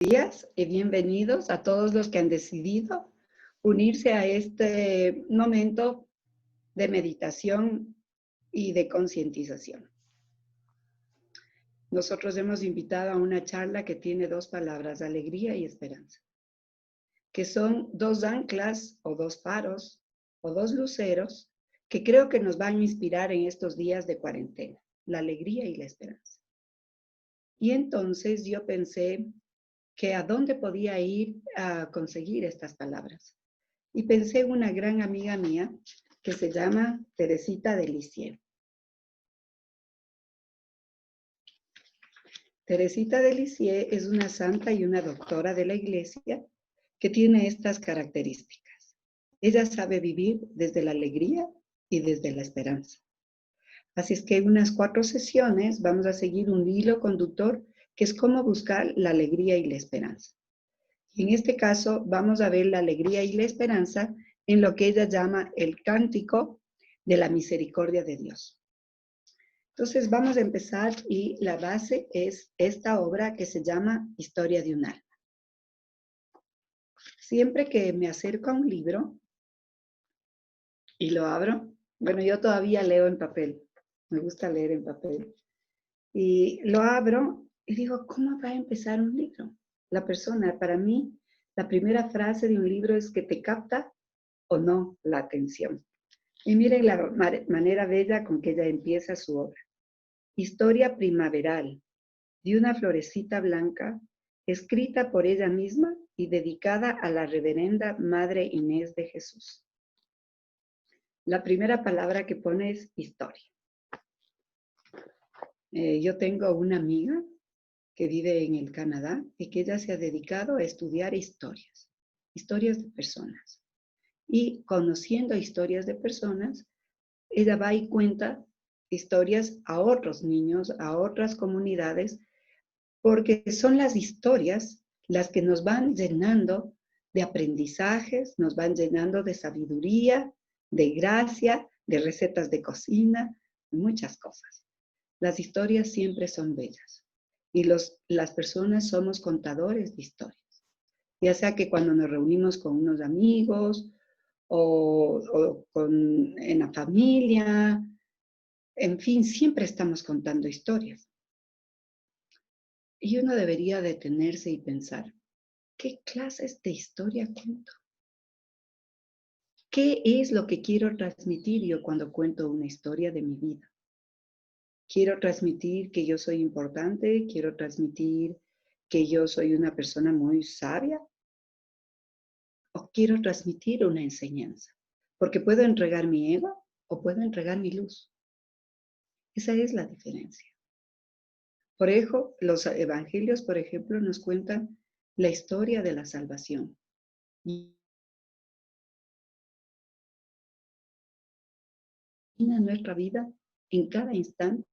días y bienvenidos a todos los que han decidido unirse a este momento de meditación y de concientización. Nosotros hemos invitado a una charla que tiene dos palabras, alegría y esperanza, que son dos anclas o dos faros o dos luceros que creo que nos van a inspirar en estos días de cuarentena, la alegría y la esperanza. Y entonces yo pensé que a dónde podía ir a conseguir estas palabras. Y pensé en una gran amiga mía que se llama Teresita de Lisieux. Teresita de Lisieux es una santa y una doctora de la iglesia que tiene estas características. Ella sabe vivir desde la alegría y desde la esperanza. Así es que en unas 4 sesiones vamos a seguir un hilo conductor que es cómo buscar la alegría y la esperanza. En este caso, vamos a ver la alegría y la esperanza en lo que ella llama el cántico de la misericordia de Dios. Entonces, vamos a empezar y la base es esta obra que se llama Historia de un alma. Siempre que me acerco a un libro y lo abro, bueno, yo todavía leo en papel, me gusta leer en papel, y lo abro y digo, ¿cómo va a empezar un libro? La persona, para mí, la primera frase de un libro es que te capta o no la atención. Y miren la manera bella con que ella empieza su obra. Historia primaveral de una florecita blanca, escrita por ella misma y dedicada a la reverenda Madre Inés de Jesús. La primera palabra que pone es historia. Yo tengo una amiga que vive en el Canadá y que ella se ha dedicado a estudiar historias de personas. Y conociendo historias de personas, ella va y cuenta historias a otros niños, a otras comunidades, porque son las historias las que nos van llenando de aprendizajes, nos van llenando de sabiduría, de gracia, de recetas de cocina, muchas cosas. Las historias siempre son bellas y las personas somos contadores de historias, ya sea que cuando nos reunimos con unos amigos o en la familia, en fin, siempre estamos contando historias. Y uno debería detenerse y pensar, ¿qué clases de historia cuento? ¿Qué es lo que quiero transmitir yo cuando cuento una historia de mi vida? ¿Quiero transmitir que yo soy importante? ¿Quiero transmitir que yo soy una persona muy sabia? ¿O quiero transmitir una enseñanza? Porque puedo entregar mi ego o puedo entregar mi luz. Esa es la diferencia. Por eso, los evangelios, por ejemplo, nos cuentan la historia de la salvación. Y en nuestra vida, en cada instante,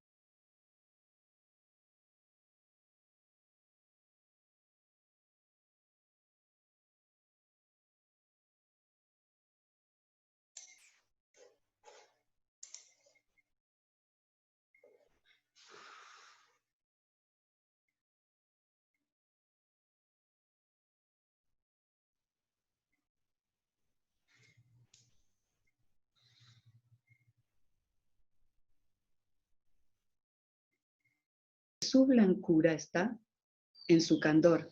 su blancura está en su candor,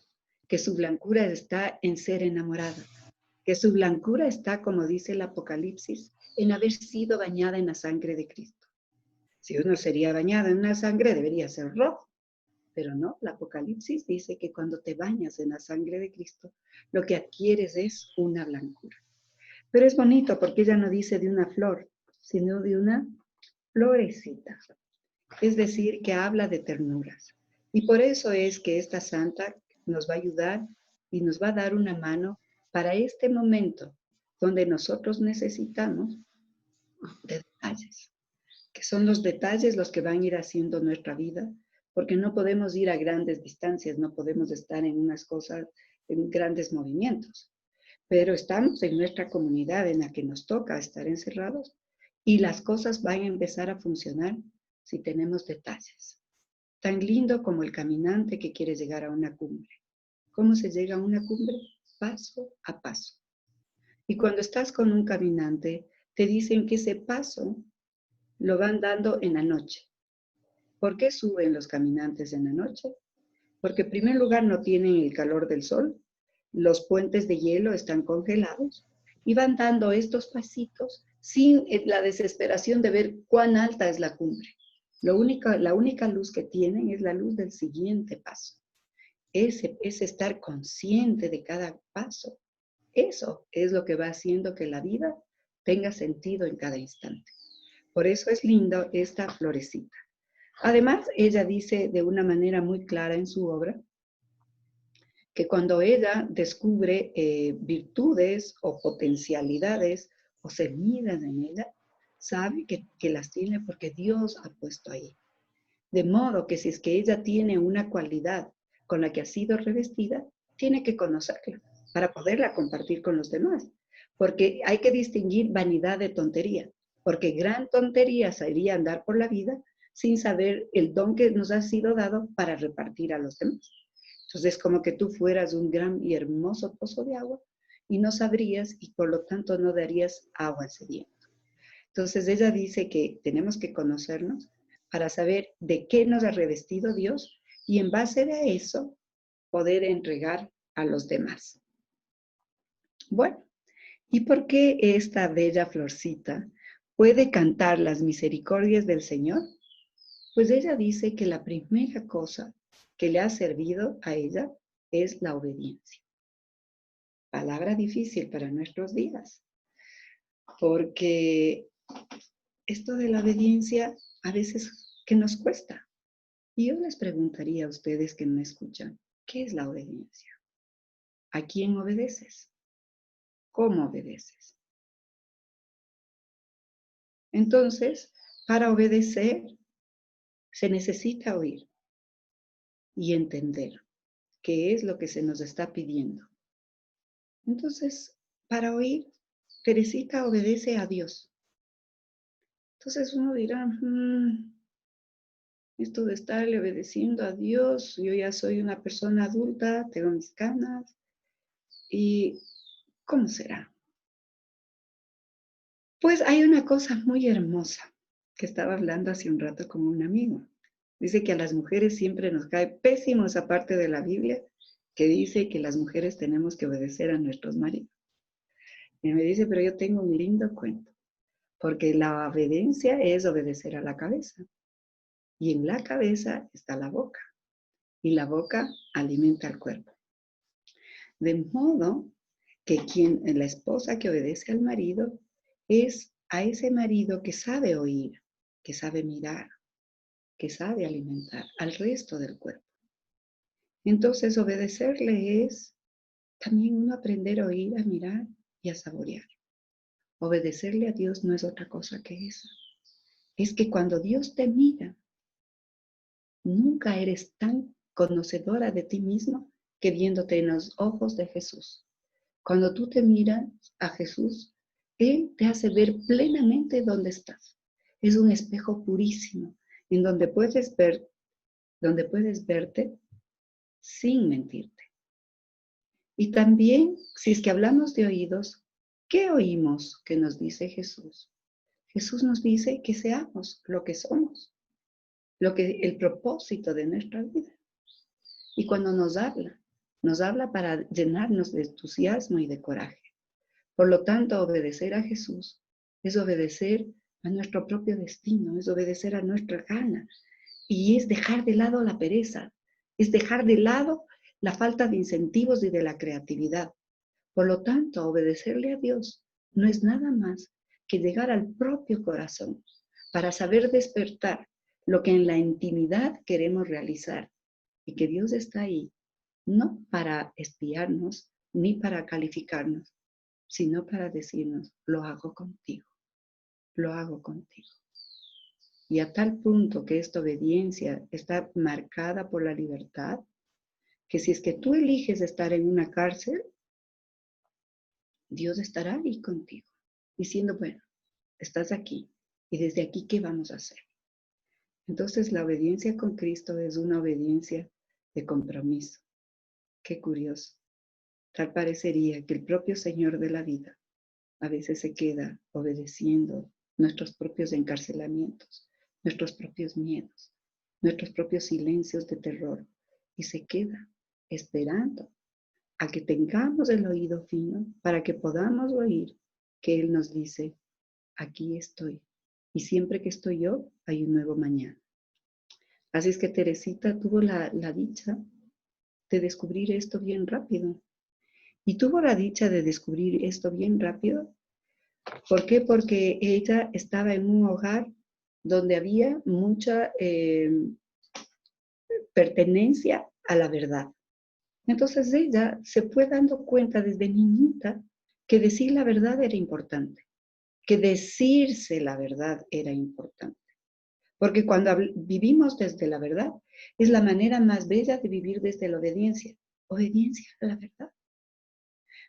que su blancura está en ser enamorada, que su blancura está, como dice el Apocalipsis, en haber sido bañada en la sangre de Cristo. Si uno sería bañado en una sangre, debería ser rojo, pero no, el Apocalipsis dice que cuando te bañas en la sangre de Cristo, lo que adquieres es una blancura. Pero es bonito porque ella no dice de una flor, sino de una florecita. Es decir, que habla de ternuras. Y por eso es que esta santa nos va a ayudar y nos va a dar una mano para este momento donde nosotros necesitamos de detalles, que son los detalles los que van a ir haciendo nuestra vida, porque no podemos ir a grandes distancias, no podemos estar en unas cosas, en grandes movimientos, pero estamos en nuestra comunidad en la que nos toca estar encerrados y las cosas van a empezar a funcionar si tenemos detalles. Tan lindo como el caminante que quiere llegar a una cumbre. ¿Cómo se llega a una cumbre? Paso a paso. Y cuando estás con un caminante, te dicen que ese paso lo van dando en la noche. ¿Por qué suben los caminantes en la noche? Porque en primer lugar no tienen el calor del sol, los puentes de hielo están congelados y van dando estos pasitos sin la desesperación de ver cuán alta es la cumbre. La única luz que tienen es la luz del siguiente paso. Es estar consciente de cada paso. Eso es lo que va haciendo que la vida tenga sentido en cada instante. Por eso es lindo esta florecita. Además, ella dice de una manera muy clara en su obra que cuando ella descubre virtudes o potencialidades o semillas en ella, sabe que las tiene porque Dios ha puesto ahí. De modo que si es que ella tiene una cualidad con la que ha sido revestida, tiene que conocerla para poderla compartir con los demás. Porque hay que distinguir vanidad de tontería, porque gran tontería sería andar por la vida sin saber el don que nos ha sido dado para repartir a los demás. Entonces es como que tú fueras un gran y hermoso pozo de agua y no sabrías y por lo tanto no darías agua al sediento. Entonces ella dice que tenemos que conocernos para saber de qué nos ha revestido Dios y en base a eso poder entregar a los demás. Bueno, ¿y por qué esta bella florcita puede cantar las misericordias del Señor? Pues ella dice que la primera cosa que le ha servido a ella es la obediencia. Palabra difícil para nuestros días, porque esto de la obediencia a veces que nos cuesta. Y yo les preguntaría a ustedes que me escuchan, ¿qué es la obediencia? ¿A quién obedeces? ¿Cómo obedeces? Entonces, para obedecer se necesita oír y entender qué es lo que se nos está pidiendo. Entonces, para oír, Teresita obedece a Dios. Entonces uno dirá, esto de estarle obedeciendo a Dios, yo ya soy una persona adulta, tengo mis canas, ¿y cómo será? Pues hay una cosa muy hermosa que estaba hablando hace un rato con un amigo. Dice que a las mujeres siempre nos cae pésimo esa parte de la Biblia que dice que las mujeres tenemos que obedecer a nuestros maridos. Y me dice, pero yo tengo un lindo cuento, porque la obediencia es obedecer a la cabeza. Y en la cabeza está la boca. Y la boca alimenta al cuerpo. De modo que la esposa que obedece al marido es a ese marido que sabe oír, que sabe mirar, que sabe alimentar al resto del cuerpo. Entonces obedecerle es también uno aprender a oír, a mirar y a saborear. Obedecerle a Dios no es otra cosa que eso. Es que cuando Dios te mira, nunca eres tan conocedora de ti mismo que viéndote en los ojos de Jesús. Cuando tú te miras a Jesús, Él te hace ver plenamente dónde estás. Es un espejo purísimo en donde puedes verte sin mentirte. Y también, si es que hablamos de oídos, ¿qué oímos que nos dice Jesús? Jesús nos dice que seamos lo que somos, el propósito de nuestra vida. Y cuando nos habla para llenarnos de entusiasmo y de coraje. Por lo tanto, obedecer a Jesús es obedecer a nuestro propio destino, es obedecer a nuestra gana y es dejar de lado la pereza, es dejar de lado la falta de incentivos y de la creatividad. Por lo tanto, obedecerle a Dios no es nada más que llegar al propio corazón para saber despertar lo que en la intimidad queremos realizar y que Dios está ahí, no para espiarnos ni para calificarnos, sino para decirnos, lo hago contigo, lo hago contigo. Y a tal punto que esta obediencia está marcada por la libertad, que si es que tú eliges estar en una cárcel, Dios estará ahí contigo, diciendo, bueno, estás aquí, y desde aquí, ¿qué vamos a hacer? Entonces, la obediencia con Cristo es una obediencia de compromiso, Qué curioso. Tal parecería que el propio Señor de la vida a veces se queda obedeciendo nuestros propios encarcelamientos, nuestros propios miedos, nuestros propios silencios de terror y se queda esperando a que tengamos el oído fino para que podamos oír que Él nos dice, aquí estoy. Y siempre que estoy yo, hay un nuevo mañana. Así es que Teresita tuvo la dicha de descubrir esto bien rápido. Y tuvo la dicha de descubrir esto bien rápido. ¿Por qué? Porque ella estaba en un hogar donde había mucha pertenencia a la verdad. Entonces ella se fue dando cuenta desde niñita que decir la verdad era importante, que decirse la verdad era importante. Porque cuando vivimos desde la verdad, es la manera más bella de vivir desde la obediencia. Obediencia a la verdad.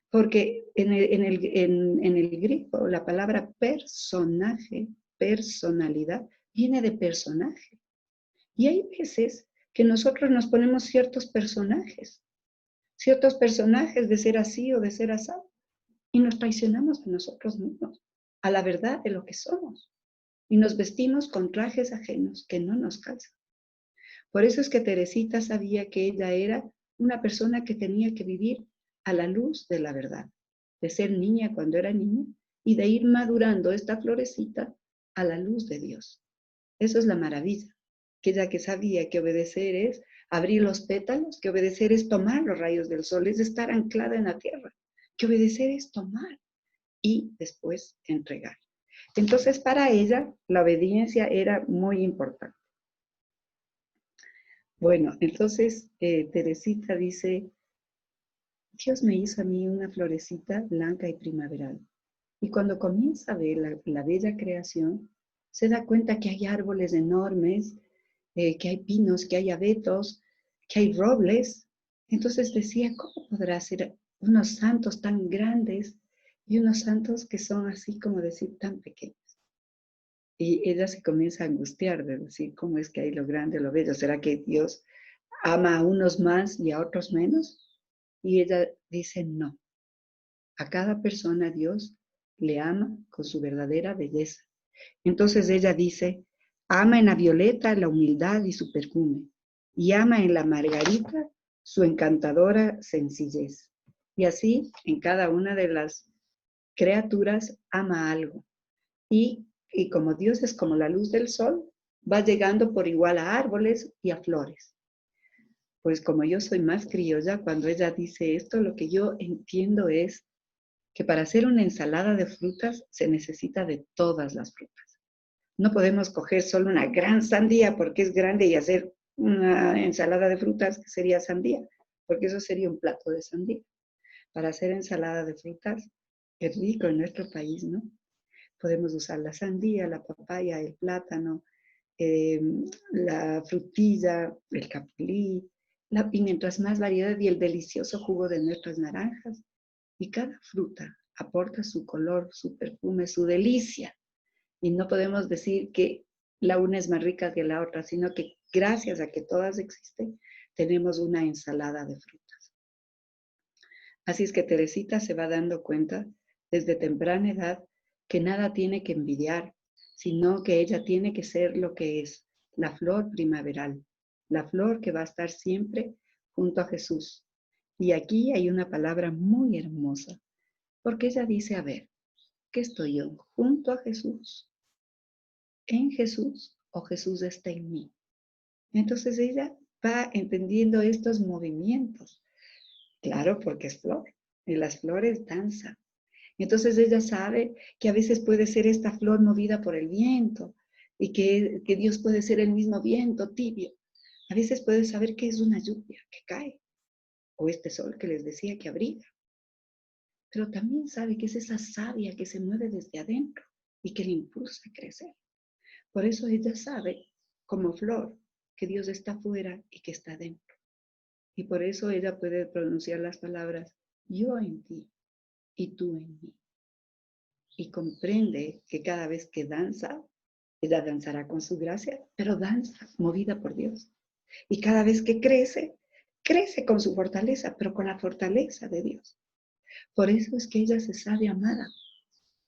Porque en el griego la palabra personaje, personalidad, viene de personaje. Y hay veces que nosotros nos ponemos ciertos personajes de ser así o de ser así, y nos traicionamos a nosotros mismos, a la verdad de lo que somos. Y nos vestimos con trajes ajenos que no nos calzan. Por eso es que Teresita sabía que ella era una persona que tenía que vivir a la luz de la verdad, de ser niña cuando era niña y de ir madurando esta florecita a la luz de Dios. Eso es la maravilla, que ella que sabía que obedecer es abrir los pétalos, que obedecer es tomar los rayos del sol, es estar anclada en la tierra, que obedecer es tomar y después entregar. Entonces, para ella, la obediencia era muy importante. Bueno, entonces Teresita dice, Dios me hizo a mí una florecita blanca y primaveral. Y cuando comienza a ver la bella creación, se da cuenta que hay árboles enormes, que hay pinos, que hay abetos, que hay robles. Entonces decía, ¿cómo podrá ser unos santos tan grandes y unos santos que son así como decir tan pequeños? Y ella se comienza a angustiar de decir, ¿cómo es que hay lo grande, lo bello? ¿Será que Dios ama a unos más y a otros menos? Y ella dice, no. A cada persona Dios le ama con su verdadera belleza. Entonces ella dice, ama en la violeta la humildad y su perfume, y ama en la margarita su encantadora sencillez. Y así en cada una de las criaturas ama algo. Y como Dios es como la luz del sol, va llegando por igual a árboles y a flores. Pues como yo soy más criolla, cuando ella dice esto, lo que yo entiendo es que para hacer una ensalada de frutas se necesita de todas las frutas. No podemos coger solo una gran sandía porque es grande y hacer una ensalada de frutas que sería sandía, porque eso sería un plato de sandía. Para hacer ensalada de frutas es rico en nuestro país, ¿no? Podemos usar la sandía, la papaya, el plátano, la frutilla, el capulí, y mientras más variedad y el delicioso jugo de nuestras naranjas. Y cada fruta aporta su color, su perfume, su delicia. Y no podemos decir que la una es más rica que la otra, sino que gracias a que todas existen, tenemos una ensalada de frutas. Así es que Teresita se va dando cuenta desde temprana edad que nada tiene que envidiar, sino que ella tiene que ser lo que es, la flor primaveral, la flor que va a estar siempre junto a Jesús. Y aquí hay una palabra muy hermosa, porque ella dice, a ver, ¿qué estoy yo? ¿Junto a Jesús? ¿En Jesús o Jesús está en mí? Entonces ella va entendiendo estos movimientos. Claro, porque es flor y las flores danzan. Entonces ella sabe que a veces puede ser esta flor movida por el viento y que Dios puede ser el mismo viento tibio. A veces puede saber que es una lluvia que cae o este sol que les decía que abriga. Pero también sabe que es esa savia que se mueve desde adentro y que le impulsa a crecer. Por eso ella sabe, como flor, que Dios está afuera y que está dentro. Y por eso ella puede pronunciar las palabras, yo en ti y tú en mí. Y comprende que cada vez que danza, ella danzará con su gracia, pero danza movida por Dios. Y cada vez que crece, crece con su fortaleza, pero con la fortaleza de Dios. Por eso es que ella se sabe amada.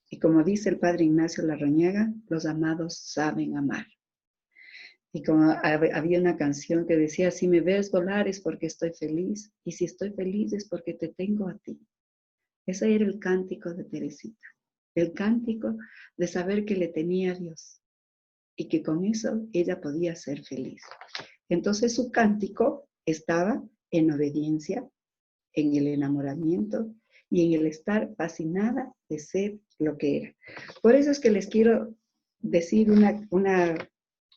Y como dice el padre Ignacio Larrañaga, los amados saben amar. Y como había una canción que decía, si me ves volar es porque estoy feliz, y si estoy feliz es porque te tengo a ti. Ese era el cántico de Teresita, el cántico de saber que le tenía a Dios y que con eso ella podía ser feliz. Entonces su cántico estaba en obediencia, en el enamoramiento y en el estar fascinada de ser lo que era. Por eso es que les quiero decir una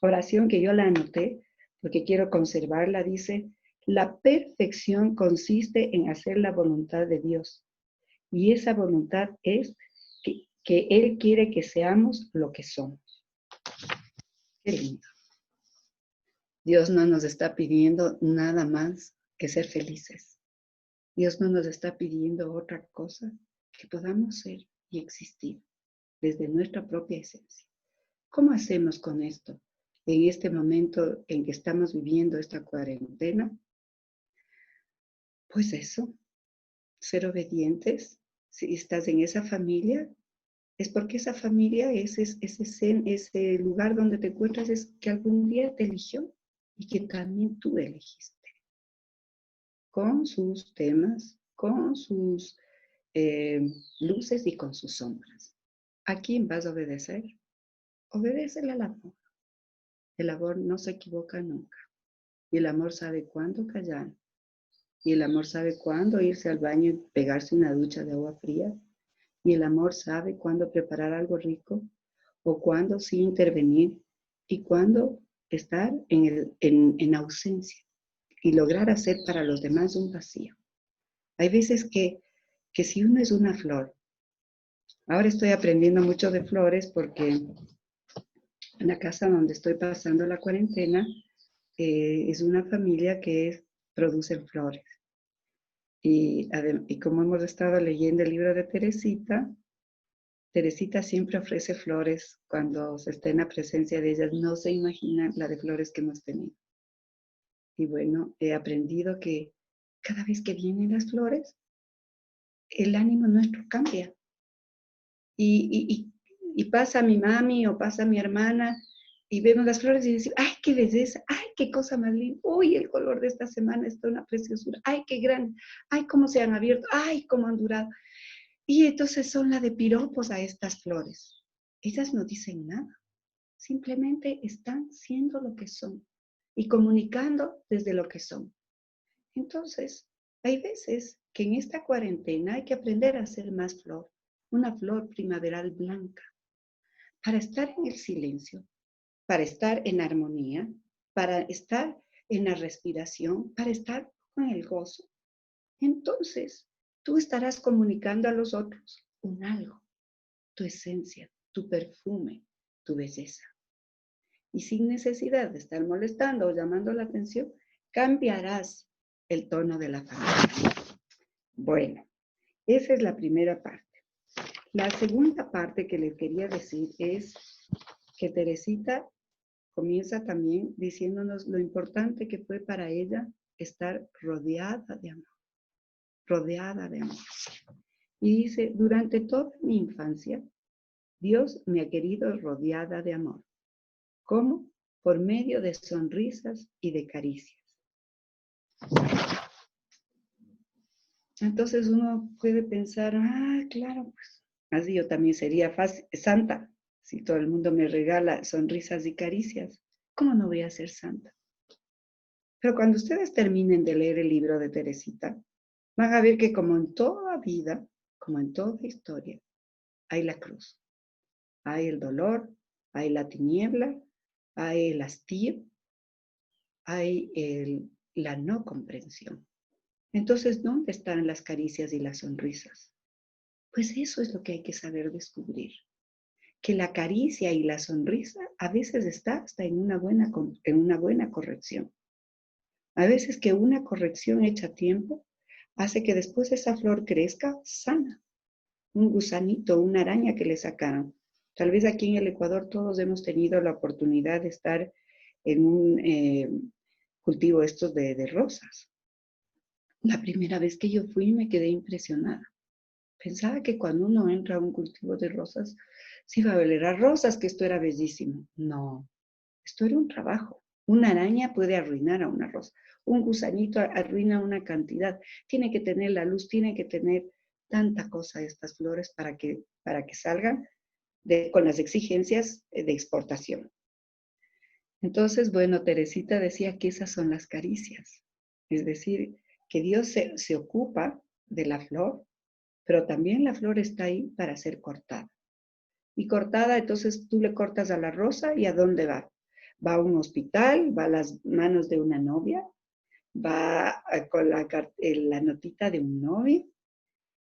oración que yo la anoté, porque quiero conservarla. Dice, la perfección consiste en hacer la voluntad de Dios. Y esa voluntad es que Él quiere que seamos lo que somos. Qué lindo. Dios no nos está pidiendo nada más que ser felices. Dios no nos está pidiendo otra cosa que podamos ser y existir desde nuestra propia esencia. ¿Cómo hacemos con esto en este momento en que estamos viviendo esta cuarentena? Pues eso, ser obedientes. Si estás en esa familia, es porque esa familia, ese lugar donde te encuentras, es que algún día te eligió y que también tú elegiste. Con sus temas, con sus luces y con sus sombras. ¿A quién vas a obedecer? Obedécele al amor. El amor no se equivoca nunca. Y el amor sabe cuándo callar. Y el amor sabe cuándo irse al baño y pegarse una ducha de agua fría. Y el amor sabe cuándo preparar algo rico o cuándo sí intervenir y cuándo estar en ausencia y lograr hacer para los demás un vacío. Hay veces que si uno es una flor, ahora estoy aprendiendo mucho de flores porque en la casa donde estoy pasando la cuarentena es una familia que producen flores. Y como hemos estado leyendo el libro de Teresita, Teresita siempre ofrece flores cuando se está en la presencia de ellas. No se imagina la de flores que hemos tenido. Y bueno, he aprendido que cada vez que vienen las flores, el ánimo nuestro cambia. Y pasa mi mami o pasa mi hermana y vemos las flores y decimos, ¡ay, qué belleza! ¡Ay, qué cosa más linda! ¡Uy, el color de esta semana está una preciosura! ¡Ay, qué grande! ¡Ay, cómo se han abierto! ¡Ay, cómo han durado! Y entonces son la de piropos a estas flores. Ellas no dicen nada. Simplemente están siendo lo que son y comunicando desde lo que son. Entonces, hay veces que en esta cuarentena hay que aprender a ser más flor, una flor primaveral blanca, para estar en el silencio, para estar en armonía, para estar en la respiración, para estar con el gozo. Entonces, tú estarás comunicando a los otros un algo, tu esencia, tu perfume, tu belleza. Y sin necesidad de estar molestando o llamando la atención, cambiarás el tono de la familia. Bueno, esa es la primera parte. La segunda parte que les quería decir es que Teresita comienza también diciéndonos lo importante que fue para ella estar rodeada de amor, rodeada de amor. Y dice, durante toda mi infancia, Dios me ha querido rodeada de amor. ¿Cómo? Por medio de sonrisas y de caricias. Entonces uno puede pensar, claro, pues así yo también sería fácil, santa, si todo el mundo me regala sonrisas y caricias. ¿Cómo no voy a ser santa? Pero cuando ustedes terminen de leer el libro de Teresita, van a ver que como en toda vida, como en toda historia, hay la cruz, hay el dolor, hay la tiniebla, hay el hastío, hay la no comprensión. Entonces, ¿dónde están las caricias y las sonrisas? Pues eso es lo que hay que saber descubrir. Que la caricia y la sonrisa a veces está hasta en una buena corrección. A veces que una corrección hecha a tiempo hace que después esa flor crezca sana. Un gusanito, una araña que le sacaron. Tal vez aquí en el Ecuador todos hemos tenido la oportunidad de estar en un cultivo estos de rosas. La primera vez que yo fui me quedé impresionada. Pensaba que cuando uno entra a un cultivo de rosas, se iba a oler a rosas, que esto era bellísimo. No, esto era un trabajo. Una araña puede arruinar a una rosa. Un gusanito arruina una cantidad. Tiene que tener la luz, tiene que tener tanta cosa estas flores para que salgan con las exigencias de exportación. Entonces, bueno, Teresita decía que esas son las caricias. Es decir, que Dios se ocupa de la flor, pero también la flor está ahí para ser cortada. Y cortada, entonces tú le cortas a la rosa y ¿a dónde va? Va a un hospital, va a las manos de una novia, va con la notita de un novio.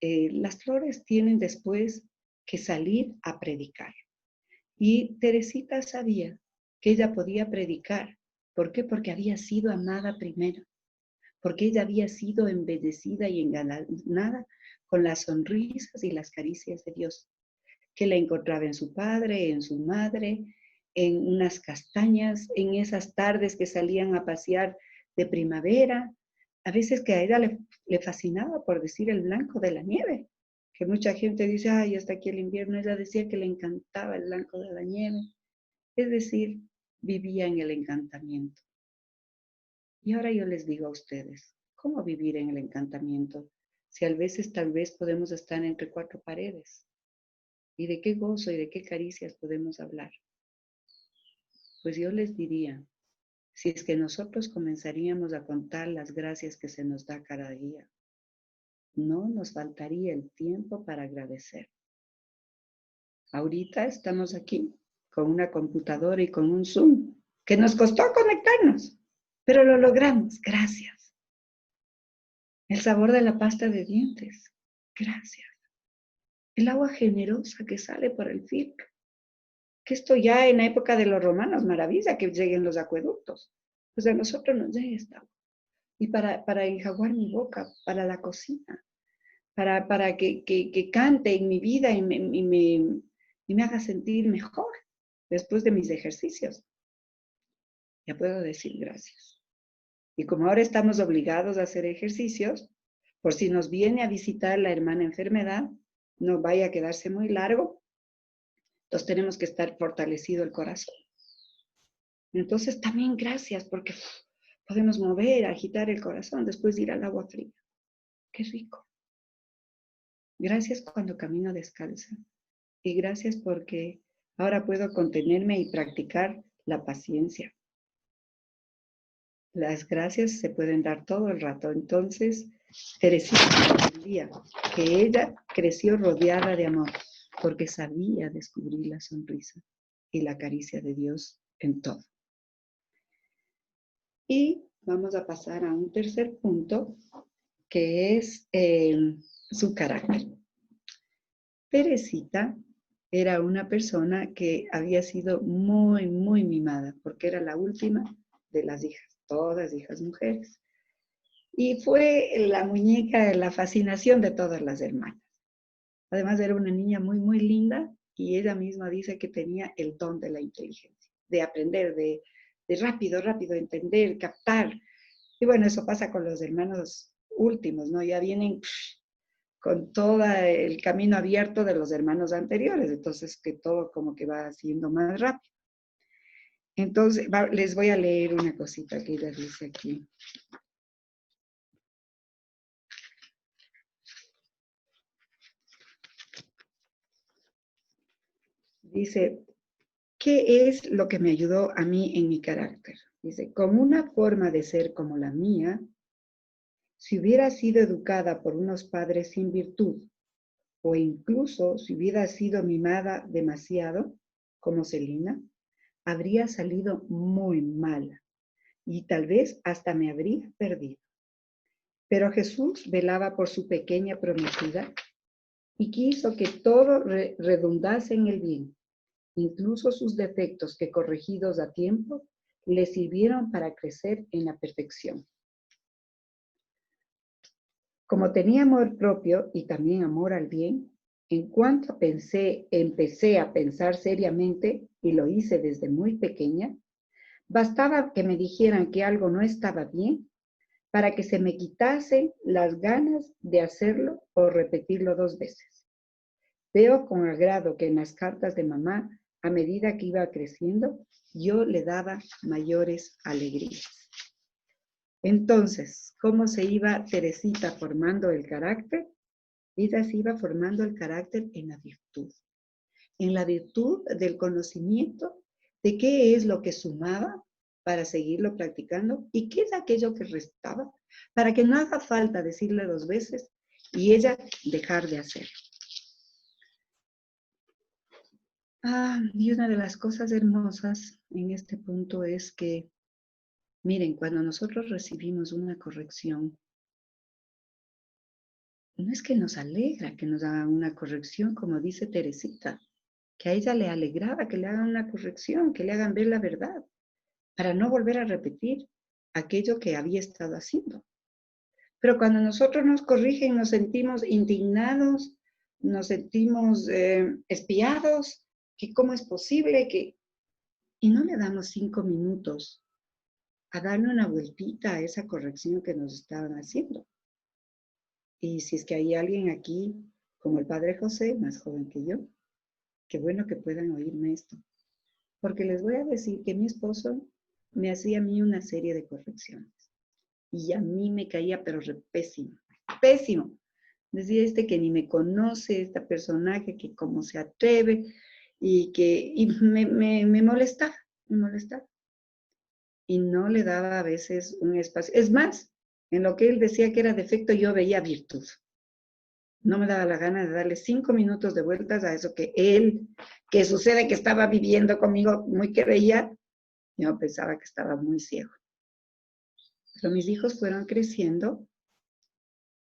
Las flores tienen después que salir a predicar. Y Teresita sabía que ella podía predicar. ¿Por qué? Porque había sido amada primero, porque ella había sido embellecida y engalanada con las sonrisas y las caricias de Dios, que la encontraba en su padre, en su madre, en unas castañas, en esas tardes que salían a pasear de primavera, a veces que a ella le fascinaba, por decir, el blanco de la nieve, que mucha gente dice, ay, hasta aquí el invierno, ella decía que le encantaba el blanco de la nieve, es decir, vivía en el encantamiento. Y ahora yo les digo a ustedes, ¿cómo vivir en el encantamiento? Si a veces tal vez podemos estar entre cuatro paredes. ¿Y de qué gozo y de qué caricias podemos hablar? Pues yo les diría, si es que nosotros comenzaríamos a contar las gracias que se nos da cada día, no nos faltaría el tiempo para agradecer. Ahorita estamos aquí con una computadora y con un Zoom, que nos costó conectarnos, pero lo logramos, gracias. El sabor de la pasta de dientes, gracias. El agua generosa que sale por el filtro. Que esto ya en la época de los romanos, maravilla que lleguen los acueductos. Pues a nosotros nos llega esta agua. Y para enjaguar mi boca, para la cocina, para que cante en mi vida y me haga sentir mejor después de mis ejercicios. Ya puedo decir gracias. Y como ahora estamos obligados a hacer ejercicios, por si nos viene a visitar la hermana enfermedad, no vaya a quedarse muy largo, entonces tenemos que estar fortalecido el corazón. Entonces también gracias porque podemos mover, agitar el corazón después de ir al agua fría. Qué rico. Gracias cuando camino descalza. Y gracias porque ahora puedo contenerme y practicar la paciencia. Las gracias se pueden dar todo el rato. Entonces, Teresita entendía que ella creció rodeada de amor porque sabía descubrir la sonrisa y la caricia de Dios en todo. Y vamos a pasar a un tercer punto, que es su carácter. Teresita era una persona que había sido muy, muy mimada, porque era la última de las hijas, todas hijas mujeres. Y fue la muñeca de la fascinación de todas las hermanas. Además era una niña muy, muy linda y ella misma dice que tenía el don de la inteligencia, de aprender, de rápido, rápido entender, captar. Y bueno, eso pasa con los hermanos últimos, ¿no? Ya vienen con todo el camino abierto de los hermanos anteriores, entonces que todo como que va haciendo más rápido. Entonces, les voy a leer una cosita que ella dice aquí. Dice, ¿qué es lo que me ayudó a mí en mi carácter? Dice, como una forma de ser como la mía, si hubiera sido educada por unos padres sin virtud, o incluso si hubiera sido mimada demasiado, como Celina, habría salido muy mala y tal vez hasta me habría perdido. Pero Jesús velaba por su pequeña prometida y quiso que todo redundase en el bien, incluso sus defectos que corregidos a tiempo le sirvieron para crecer en la perfección. Como tenía amor propio y también amor al bien, en cuanto empecé a pensar seriamente, y lo hice desde muy pequeña, bastaba que me dijeran que algo no estaba bien para que se me quitase las ganas de hacerlo o repetirlo 2 veces. Veo con agrado que en las cartas de mamá, a medida que iba creciendo, yo le daba mayores alegrías. Entonces, ¿cómo se iba Teresita formando el carácter? Ella se iba formando el carácter en la virtud del conocimiento de qué es lo que sumaba para seguirlo practicando y qué es aquello que restaba, para que no haga falta decirle 2 veces y ella dejar de hacerlo. Y una de las cosas hermosas en este punto es que, miren, cuando nosotros recibimos una corrección, no es que nos alegra que nos hagan una corrección, como dice Teresita, que a ella le alegraba que le hagan una corrección, que le hagan ver la verdad, para no volver a repetir aquello que había estado haciendo. Pero cuando nosotros nos corrigen, nos sentimos indignados, nos sentimos espiados, que cómo es posible que... Y no le damos 5 minutos a darle una vueltita a esa corrección que nos estaban haciendo. Y si es que hay alguien aquí, como el Padre José, más joven que yo, qué bueno que puedan oírme esto. Porque les voy a decir que mi esposo me hacía a mí una serie de correcciones. Y a mí me caía, pero pésimo, pésimo. Decía que ni me conoce, este personaje, que cómo se atreve, y me molestaba, me molestaba. Y no le daba a veces un espacio. Es más, en lo que él decía que era defecto, yo veía virtud. No me daba la gana de darle 5 minutos de vueltas a eso que sucede que estaba viviendo conmigo, muy que veía, yo pensaba que estaba muy ciego. Pero mis hijos fueron creciendo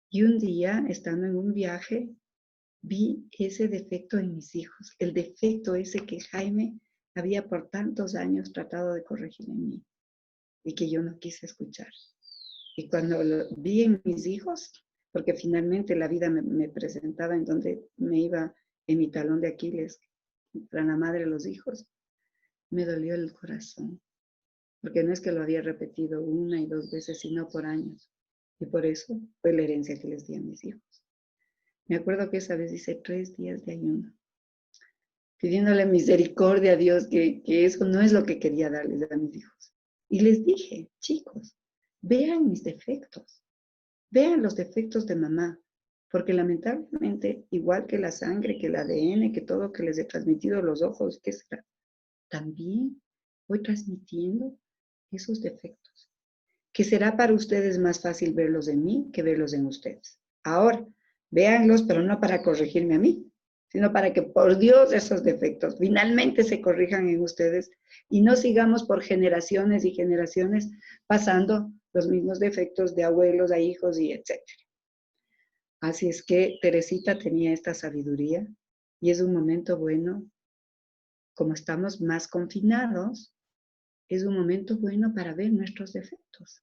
y un día, estando en un viaje, vi ese defecto en mis hijos, el defecto ese que Jaime había por tantos años tratado de corregir en mí y que yo no quise escuchar. Y cuando lo vi en mis hijos, porque finalmente la vida me presentaba en donde me iba en mi talón de Aquiles, para la madre de los hijos, me dolió el corazón. Porque no es que lo había repetido 1 y 2 veces, sino por años. Y por eso fue la herencia que les di a mis hijos. Me acuerdo que esa vez hice 3 días de ayuno, pidiéndole misericordia a Dios, que eso no es lo que quería darles a mis hijos. Y les dije, chicos, vean mis defectos, vean los defectos de mamá, porque lamentablemente, igual que la sangre, que el ADN, que todo que les he transmitido los ojos, ¿qué será? También voy transmitiendo esos defectos, que será para ustedes más fácil verlos en mí que verlos en ustedes. Ahora, véanlos, pero no para corregirme a mí, sino para que por Dios esos defectos finalmente se corrijan en ustedes y no sigamos por generaciones y generaciones pasando los mismos defectos de abuelos a hijos y etcétera. Así es que Teresita tenía esta sabiduría y es un momento bueno, como estamos más confinados, es un momento bueno para ver nuestros defectos.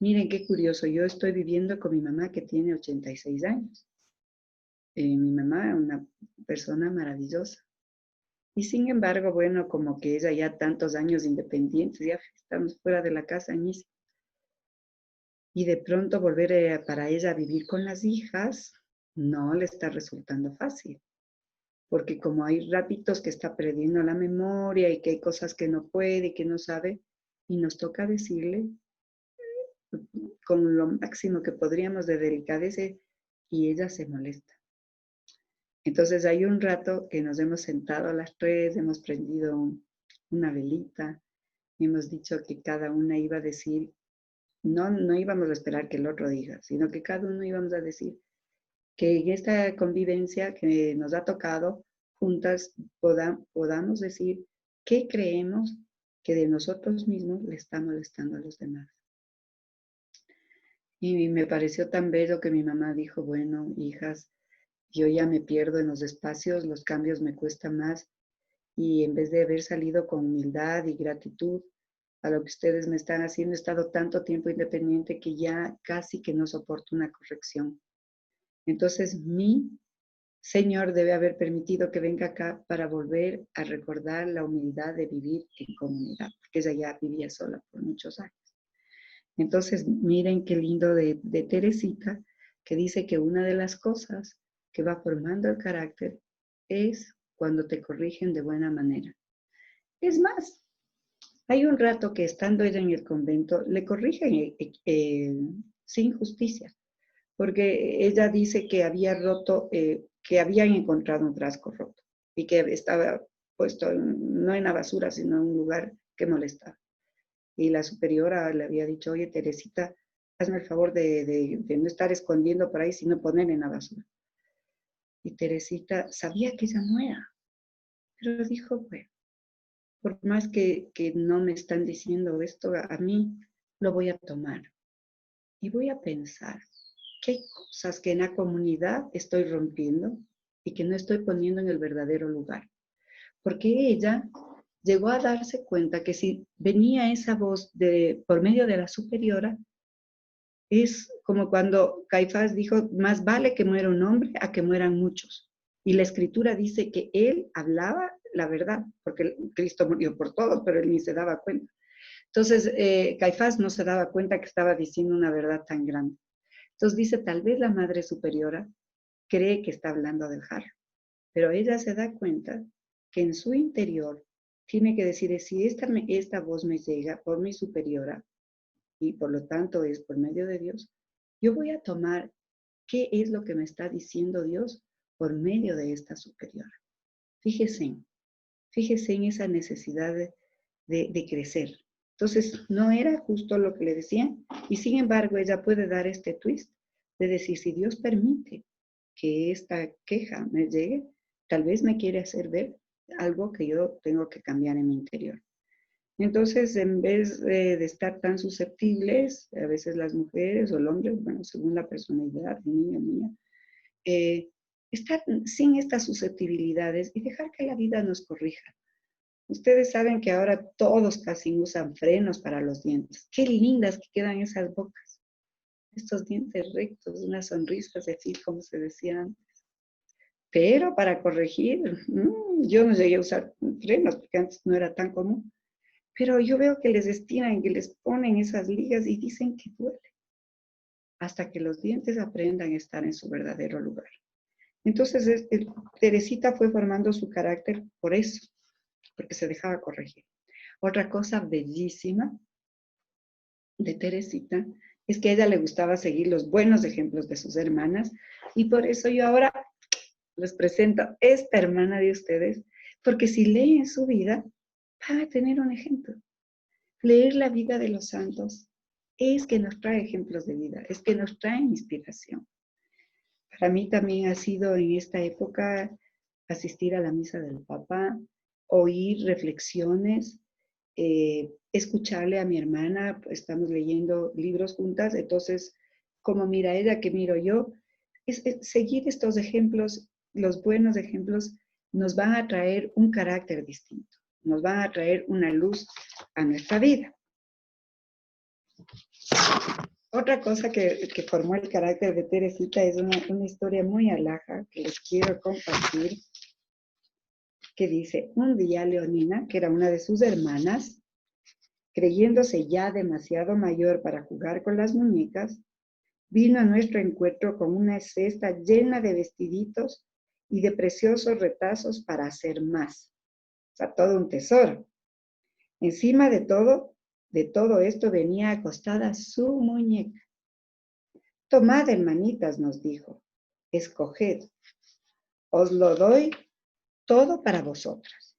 Miren qué curioso, yo estoy viviendo con mi mamá que tiene 86 años. Mi mamá es una persona maravillosa. Y sin embargo, bueno, como que ella ya tantos años independientes, ya estamos fuera de la casa, y de pronto volver para ella a vivir con las hijas, no le está resultando fácil. Porque como hay ratitos que está perdiendo la memoria y que hay cosas que no puede y que no sabe, y nos toca decirle con lo máximo que podríamos de delicadeza y ella se molesta. Entonces hay un rato que nos hemos sentado a las 3, hemos prendido una velita, hemos dicho que cada una iba a decir, no íbamos a esperar que el otro diga, sino que cada uno íbamos a decir que en esta convivencia que nos ha tocado juntas podamos decir qué creemos que de nosotros mismos le está molestando a los demás. Y me pareció tan bello que mi mamá dijo, bueno, hijas, yo ya me pierdo en los espacios, los cambios me cuestan más y en vez de haber salido con humildad y gratitud a lo que ustedes me están haciendo, he estado tanto tiempo independiente que ya casi que no soporto una corrección. Entonces, mi Señor debe haber permitido que venga acá para volver a recordar la humildad de vivir en comunidad, porque ella ya vivía sola por muchos años. Entonces, miren qué lindo de Teresita, que dice que una de las cosas que va formando el carácter es cuando te corrigen de buena manera. Es más, hay un rato que estando ella en el convento, le corrigen sin justicia, porque ella dice que había roto, que habían encontrado un frasco roto y que estaba puesto no en la basura, sino en un lugar que molestaba. Y la superiora le había dicho, oye, Teresita, hazme el favor de no estar escondiendo por ahí, sino poner en la basura. Y Teresita sabía que ella no era, pero dijo, bueno, por más que no me están diciendo esto, a mí lo voy a tomar y voy a pensar qué hay cosas que en la comunidad estoy rompiendo y que no estoy poniendo en el verdadero lugar. Porque ella llegó a darse cuenta que si venía esa voz por medio de la superiora, es como cuando Caifás dijo, más vale que muera un hombre a que mueran muchos. Y la escritura dice que él hablaba la verdad, porque Cristo murió por todos, pero él ni se daba cuenta. Entonces, Caifás no se daba cuenta que estaba diciendo una verdad tan grande. Entonces dice, tal vez la Madre Superiora cree que está hablando del jarro, pero ella se da cuenta que en su interior tiene que decir, si esta voz me llega por mi superiora, y por lo tanto es por medio de Dios, yo voy a tomar qué es lo que me está diciendo Dios por medio de esta superiora. Fíjese, fíjese en esa necesidad de crecer. Entonces, no era justo lo que le decían, y sin embargo, ella puede dar este twist de decir, si Dios permite que esta queja me llegue, tal vez me quiere hacer ver algo que yo tengo que cambiar en mi interior. Entonces, en vez de estar tan susceptibles, a veces las mujeres o el hombre, bueno, según la personalidad, niña, niña, estar sin estas susceptibilidades y dejar que la vida nos corrija. Ustedes saben que ahora todos casi usan frenos para los dientes. Qué lindas que quedan esas bocas, estos dientes rectos, unas sonrisas así como se decía antes. Pero para corregir, yo no llegué a usar frenos porque antes no era tan común. Pero yo veo que les estiran, que les ponen esas ligas y dicen que duele. Hasta que los dientes aprendan a estar en su verdadero lugar. Entonces, Teresita fue formando su carácter por eso, porque se dejaba corregir. Otra cosa bellísima de Teresita es que a ella le gustaba seguir los buenos ejemplos de sus hermanas y por eso yo ahora les presento esta hermana de ustedes, porque si leen su vida, van a tener un ejemplo. Leer la vida de los santos es que nos trae ejemplos de vida, es que nos trae inspiración. Para mí también ha sido en esta época asistir a la misa del Papa, oír reflexiones, escucharle a mi hermana, pues estamos leyendo libros juntas, entonces, como mira ella, que miro yo, es seguir estos ejemplos, los buenos ejemplos, nos van a traer un carácter distinto, nos van a traer una luz a nuestra vida. Otra cosa que formó el carácter de Teresita es una historia muy alhaja que les quiero compartir, que dice, un día Leonina, que era una de sus hermanas, creyéndose ya demasiado mayor para jugar con las muñecas, vino a nuestro encuentro con una cesta llena de vestiditos y de preciosos retazos para hacer más. O sea, todo un tesoro. Encima de todo esto venía acostada su muñeca. Tomad, hermanitas, nos dijo, escoged, os lo doy todo para vosotras.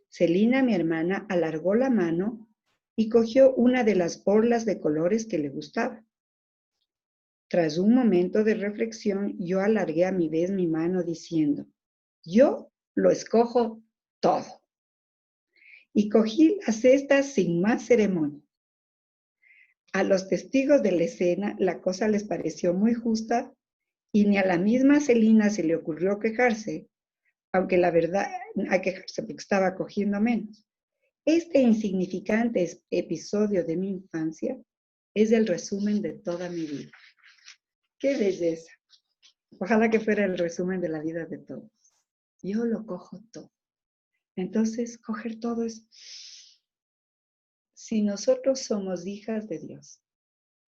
Celina, mi hermana, alargó la mano y cogió una de las borlas de colores que le gustaba. Tras un momento de reflexión, yo alargué a mi vez mi mano diciendo, yo lo escojo todo. Y cogí la cesta sin más ceremonia. A los testigos de la escena la cosa les pareció muy justa y ni a la misma Celina se le ocurrió quejarse, aunque la verdad, hay que quejarse porque estaba cogiendo menos. Este insignificante episodio de mi infancia es el resumen de toda mi vida. ¡Qué belleza! Ojalá que fuera el resumen de la vida de todos. Yo lo cojo todo. Entonces, coger todo es... Si nosotros somos hijas de Dios,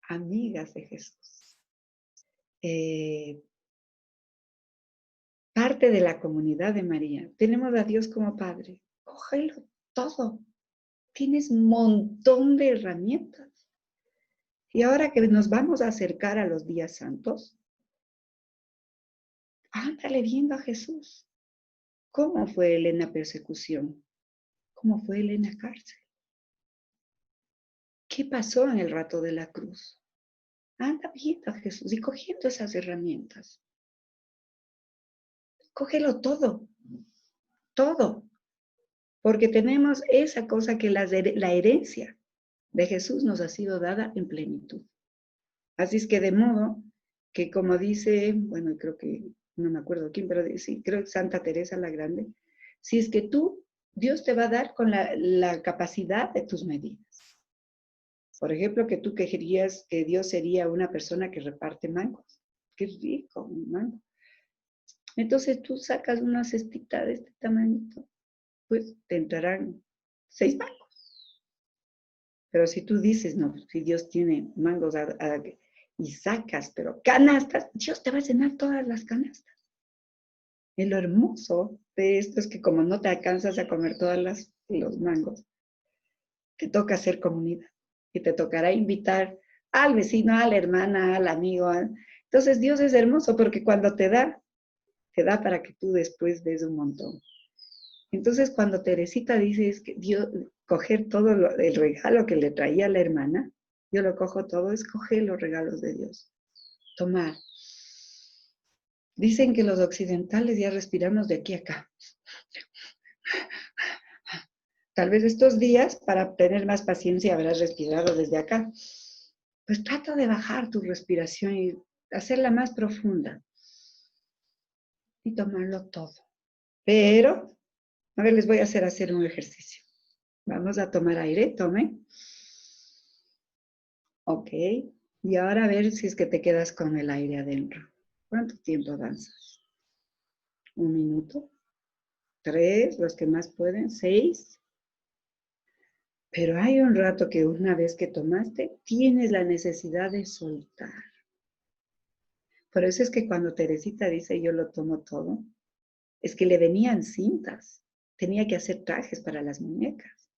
amigas de Jesús, parte de la comunidad de María. Tenemos a Dios como Padre. Cógelo todo. Tienes un montón de herramientas. Y ahora que nos vamos a acercar a los días santos, ándale viendo a Jesús. ¿Cómo fue él en la persecución? ¿Cómo fue él en la cárcel? ¿Qué pasó en el rato de la cruz? Anda viendo a Jesús y cogiendo esas herramientas. Cógelo todo, todo. Porque tenemos esa cosa que la herencia de Jesús nos ha sido dada en plenitud. Así es que de modo que como dice, bueno, creo que, no me acuerdo quién, pero sí, creo que Santa Teresa la Grande, si es que tú, Dios te va a dar con la capacidad de tus medidas. Por ejemplo, que tú querías que Dios sería una persona que reparte mangos. Qué rico, un mango. Entonces tú sacas una cestita de este tamañito, pues te entrarán 6 mangos. Pero si tú dices, no, si Dios tiene mangos y sacas, pero canastas, Dios te va a llenar todas las canastas. Y lo hermoso de esto es que como no te alcanzas a comer todos los mangos, te toca hacer comunidad. Y te tocará invitar al vecino, a la hermana, al amigo. Entonces Dios es hermoso porque cuando te da para que tú después des un montón. Entonces cuando Teresita dice es que Dios, coger todo el regalo que le traía la hermana, yo lo cojo todo, es coger los regalos de Dios. Tomar. Dicen que los occidentales ya respiramos de aquí a acá. Tal vez estos días, para tener más paciencia, habrás respirado desde acá. Pues trata de bajar tu respiración y hacerla más profunda. Y tomarlo todo. Pero, a ver, les voy a hacer un ejercicio. Vamos a tomar aire, tomen. Ok. Y ahora a ver si es que te quedas con el aire adentro. ¿Cuánto tiempo danzas? 1 minuto. 3, los que más pueden. 6. Pero hay un rato que una vez que tomaste, tienes la necesidad de soltar. Por eso es que cuando Teresita dice yo lo tomo todo, es que le venían cintas. Tenía que hacer trajes para las muñecas.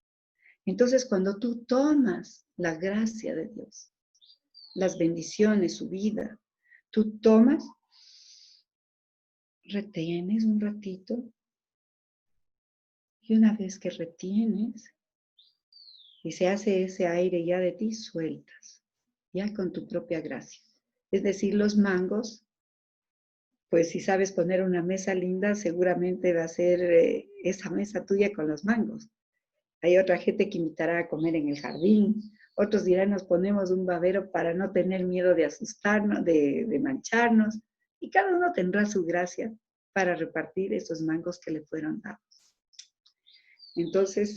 Entonces cuando tú tomas la gracia de Dios, las bendiciones, su vida, tú tomas, retienes un ratito y una vez que retienes y se hace ese aire ya de ti, sueltas, ya con tu propia gracia. Es decir, los mangos, pues si sabes poner una mesa linda, seguramente va a ser esa mesa tuya con los mangos. Hay otra gente que invitará a comer en el jardín. Otros dirán, nos ponemos un babero para no tener miedo de asustarnos, de mancharnos. Y cada uno tendrá su gracia para repartir esos mangos que le fueron dados. Entonces,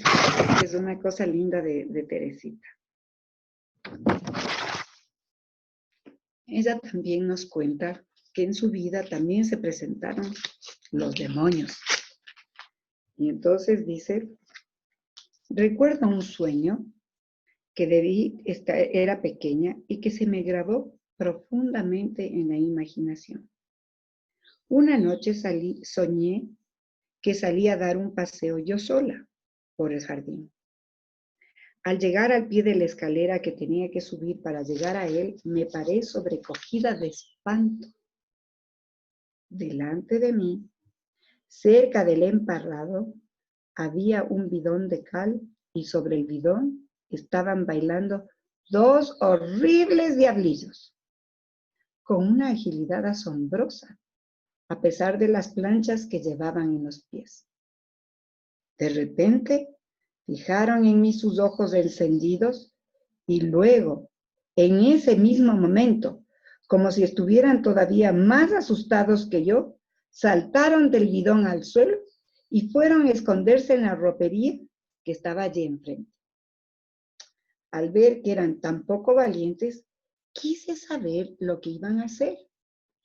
es una cosa linda de Teresita. Ella también nos cuenta que en su vida también se presentaron los demonios. Y entonces dice, recuerdo un sueño que era pequeña y que se me grabó profundamente en la imaginación. Una noche soñé que salí a dar un paseo yo sola por el jardín. Al llegar al pie de la escalera que tenía que subir para llegar a él, me paré sobrecogida de espanto. Delante de mí, cerca del emparrado, había un bidón de cal y sobre el bidón estaban bailando 2 horribles diablillos, con una agilidad asombrosa, a pesar de las planchas que llevaban en los pies. De repente, fijaron en mí sus ojos encendidos y luego, en ese mismo momento, como si estuvieran todavía más asustados que yo, saltaron del bidón al suelo y fueron a esconderse en la ropería que estaba allí enfrente. Al ver que eran tan poco valientes, quise saber lo que iban a hacer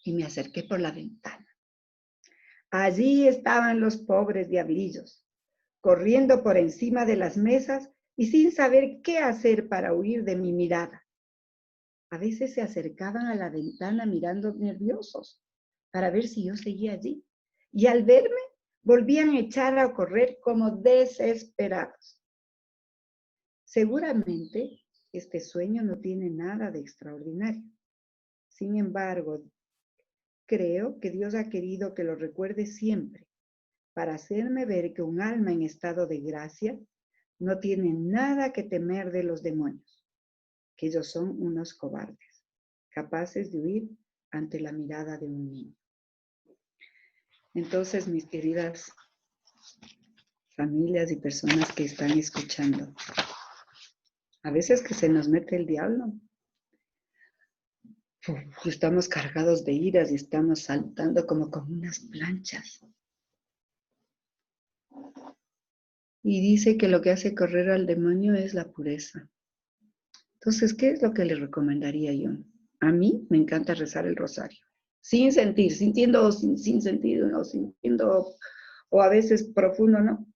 y me acerqué por la ventana. Allí estaban los pobres diablillos, corriendo por encima de las mesas y sin saber qué hacer para huir de mi mirada. A veces se acercaban a la ventana mirando nerviosos para ver si yo seguía allí. Y al verme, volvían a echar a correr como desesperados. Seguramente este sueño no tiene nada de extraordinario. Sin embargo, creo que Dios ha querido que lo recuerde siempre para hacerme ver que un alma en estado de gracia no tiene nada que temer de los demonios, que ellos son unos cobardes, capaces de huir ante la mirada de un niño. Entonces, mis queridas familias y personas que están escuchando, a veces que se nos mete el diablo, estamos cargados de iras y estamos saltando como con unas planchas. Y dice que lo que hace correr al demonio es la pureza. Entonces, ¿qué es lo que le recomendaría yo? A mí me encanta rezar el rosario. Sin sentir, sintiendo o sin sentido, o sintiendo, o a veces profundo, ¿no?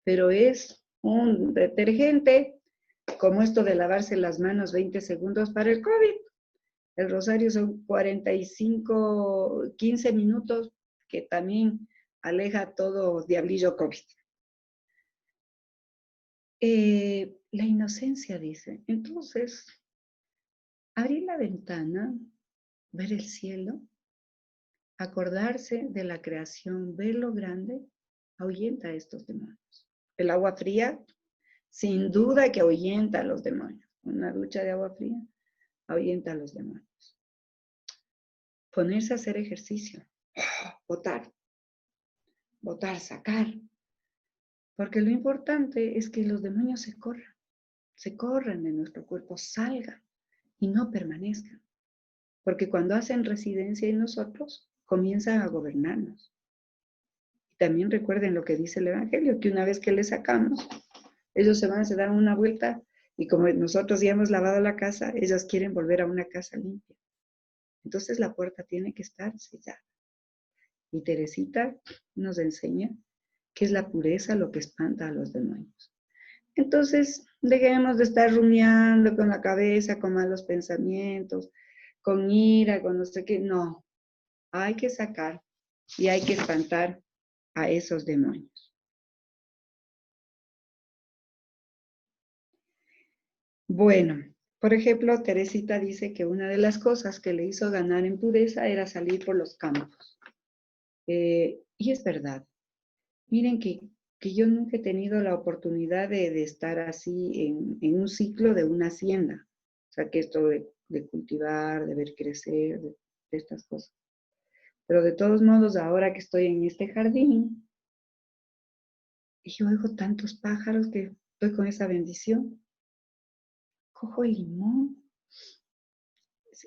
Pero es un detergente, como esto de lavarse las manos 20 segundos para el COVID. El rosario son 45, 15 minutos, que también aleja todo diablillo COVID. La inocencia, dice. Entonces, abrir la ventana, ver el cielo, acordarse de la creación, ver lo grande, ahuyenta a estos demonios. El agua fría, sin duda que ahuyenta a los demonios. Una ducha de agua fría ahuyenta a los demonios. Ponerse a hacer ejercicio, botar, sacar. Porque lo importante es que los demonios se corran de nuestro cuerpo, salgan y no permanezcan. Porque cuando hacen residencia en nosotros, comienzan a gobernarnos. Y también recuerden lo que dice el Evangelio, que una vez que les sacamos, ellos se dan una vuelta y como nosotros ya hemos lavado la casa, ellos quieren volver a una casa limpia. Entonces la puerta tiene que estar sellada. Y Teresita nos enseña que es la pureza lo que espanta a los demonios. Entonces, dejemos de estar rumiando con la cabeza, con malos pensamientos, con ira, con no sé qué. No, hay que sacar y hay que espantar a esos demonios. Bueno, por ejemplo, Teresita dice que una de las cosas que le hizo ganar en pureza era salir por los campos. Y es verdad. Miren que yo nunca he tenido la oportunidad de estar así en un ciclo de una hacienda. O sea, que esto de cultivar, de ver crecer, de estas cosas. Pero de todos modos, ahora que estoy en este jardín, y yo oigo tantos pájaros que estoy con esa bendición. Cojo el limón,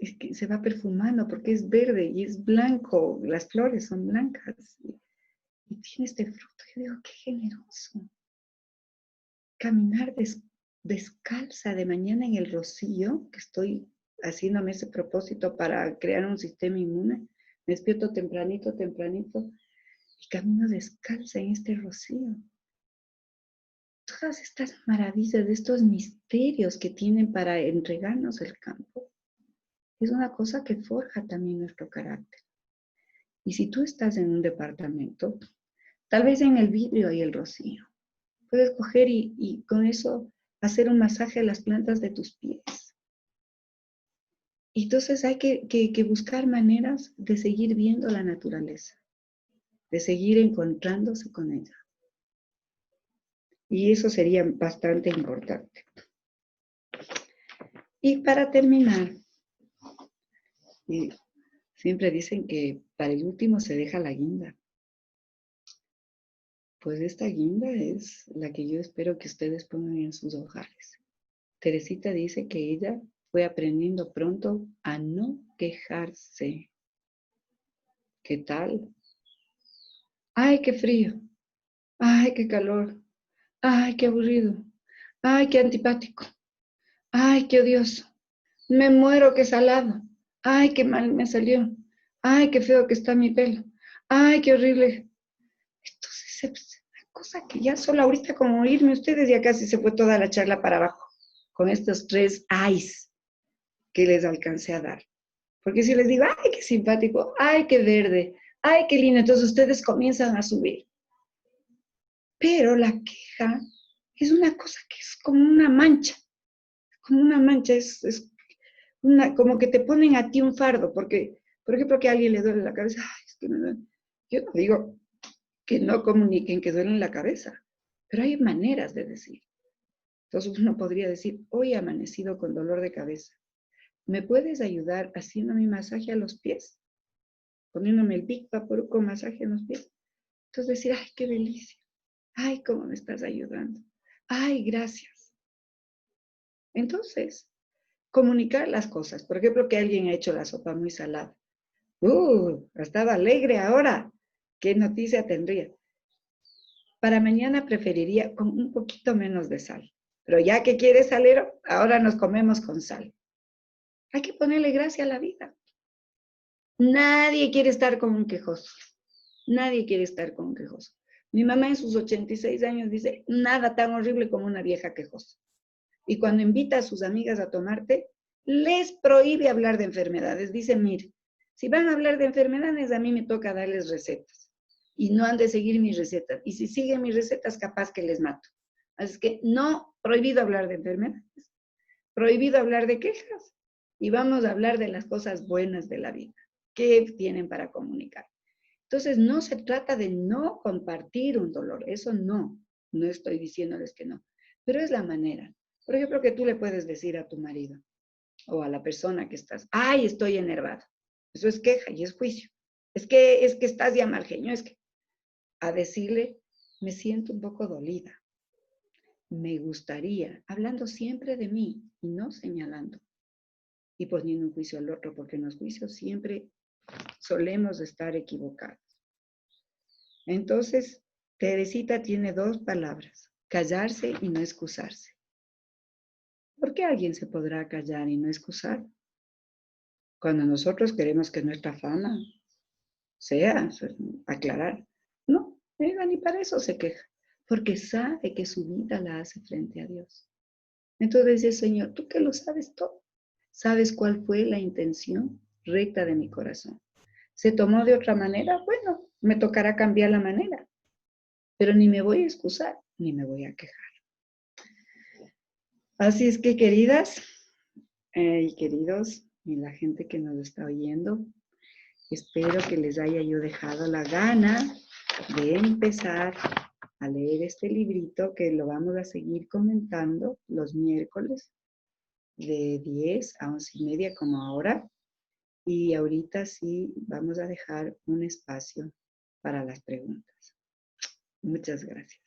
es que se va perfumando porque es verde y es blanco, las flores son blancas y tiene este fruto. Yo digo, qué generoso. Caminar descalza de mañana en el rocío, que estoy haciéndome ese propósito para crear un sistema inmune. Me despierto tempranito y camino descalza en este rocío. Todas estas maravillas, de estos misterios que tienen para entregarnos el campo, es una cosa que forja también nuestro carácter. Y si tú estás en un departamento, tal vez en el vidrio hay el rocío. Puedes coger y con eso hacer un masaje a las plantas de tus pies. Y entonces hay que buscar maneras de seguir viendo la naturaleza, de seguir encontrándose con ella. Y eso sería bastante importante. Y para terminar, siempre dicen que para el último se deja la guinda. Pues esta guinda es la que yo espero que ustedes pongan en sus hogares. Teresita dice que ella fue aprendiendo pronto a no quejarse. ¿Qué tal? ¡Ay, qué frío! ¡Ay, qué calor! ¡Ay, qué aburrido! ¡Ay, qué antipático! ¡Ay, qué odioso! ¡Me muero, qué salado! ¡Ay, qué mal me salió! ¡Ay, qué feo que está mi pelo! ¡Ay, qué horrible! Entonces, es una cosa que ya solo ahorita como oírme ustedes ya casi se fue toda la charla para abajo con estos 3 ayes que les alcancé a dar. Porque si les digo, ay, qué simpático, ay, qué verde, ay, qué lindo, entonces ustedes comienzan a subir. Pero la queja es una cosa que es como una mancha, es como que te ponen a ti un fardo, porque, por ejemplo, que a alguien le duele la cabeza, ay, es que me duele. Yo no digo que no comuniquen que duele la cabeza, pero hay maneras de decir. Entonces uno podría decir, hoy he amanecido con dolor de cabeza. ¿Me puedes ayudar haciendo mi masaje a los pies? Poniéndome el Big Vapor con masaje en los pies. Entonces decir, ay, qué delicia. Ay, cómo me estás ayudando. Ay, gracias. Entonces, comunicar las cosas. Por ejemplo, que alguien ha hecho la sopa muy salada. Estaba alegre ahora. ¿Qué noticia tendría? Para mañana preferiría con un poquito menos de sal. Pero ya que quieres salero, ahora nos comemos con sal. Hay que ponerle gracia a la vida. Nadie quiere estar con un quejoso. Nadie quiere estar con un quejoso. Mi mamá en sus 86 años dice, nada tan horrible como una vieja quejosa. Y cuando invita a sus amigas a tomar té, les prohíbe hablar de enfermedades. Dice, mire, si van a hablar de enfermedades, a mí me toca darles recetas. Y no han de seguir mis recetas. Y si siguen mis recetas, capaz que les mato. Así que no, prohibido hablar de enfermedades. Prohibido hablar de quejas. Y vamos a hablar de las cosas buenas de la vida. ¿Qué tienen para comunicar? Entonces, no se trata de no compartir un dolor. Eso no. No estoy diciéndoles que no. Pero es la manera. Por ejemplo, que tú le puedes decir a tu marido o a la persona que estás, ay, estoy enervado. Eso es queja y es juicio. Es que estás ya mal genio. Es que a decirle, me siento un poco dolida. Me gustaría, hablando siempre de mí y no señalando y poniendo un juicio al otro, porque en los juicios siempre solemos estar equivocados. Entonces, Teresita tiene dos palabras, callarse y no excusarse. ¿Por qué alguien se podrá callar y no excusar? Cuando nosotros queremos que nuestra fama sea aclarar. No, ella ni para eso se queja, porque sabe que su vida la hace frente a Dios. Entonces dice, Señor, tú que lo sabes todo, sabes cuál fue la intención recta de mi corazón. ¿Se tomó de otra manera? Bueno, me tocará cambiar la manera, pero ni me voy a excusar, ni me voy a quejar. Así es que, queridas y queridos, y la gente que nos está oyendo, espero que les haya yo dejado la gana de empezar a leer este librito que lo vamos a seguir comentando los miércoles de 10 a 11:30 como ahora. Y ahorita sí vamos a dejar un espacio para las preguntas. Muchas gracias.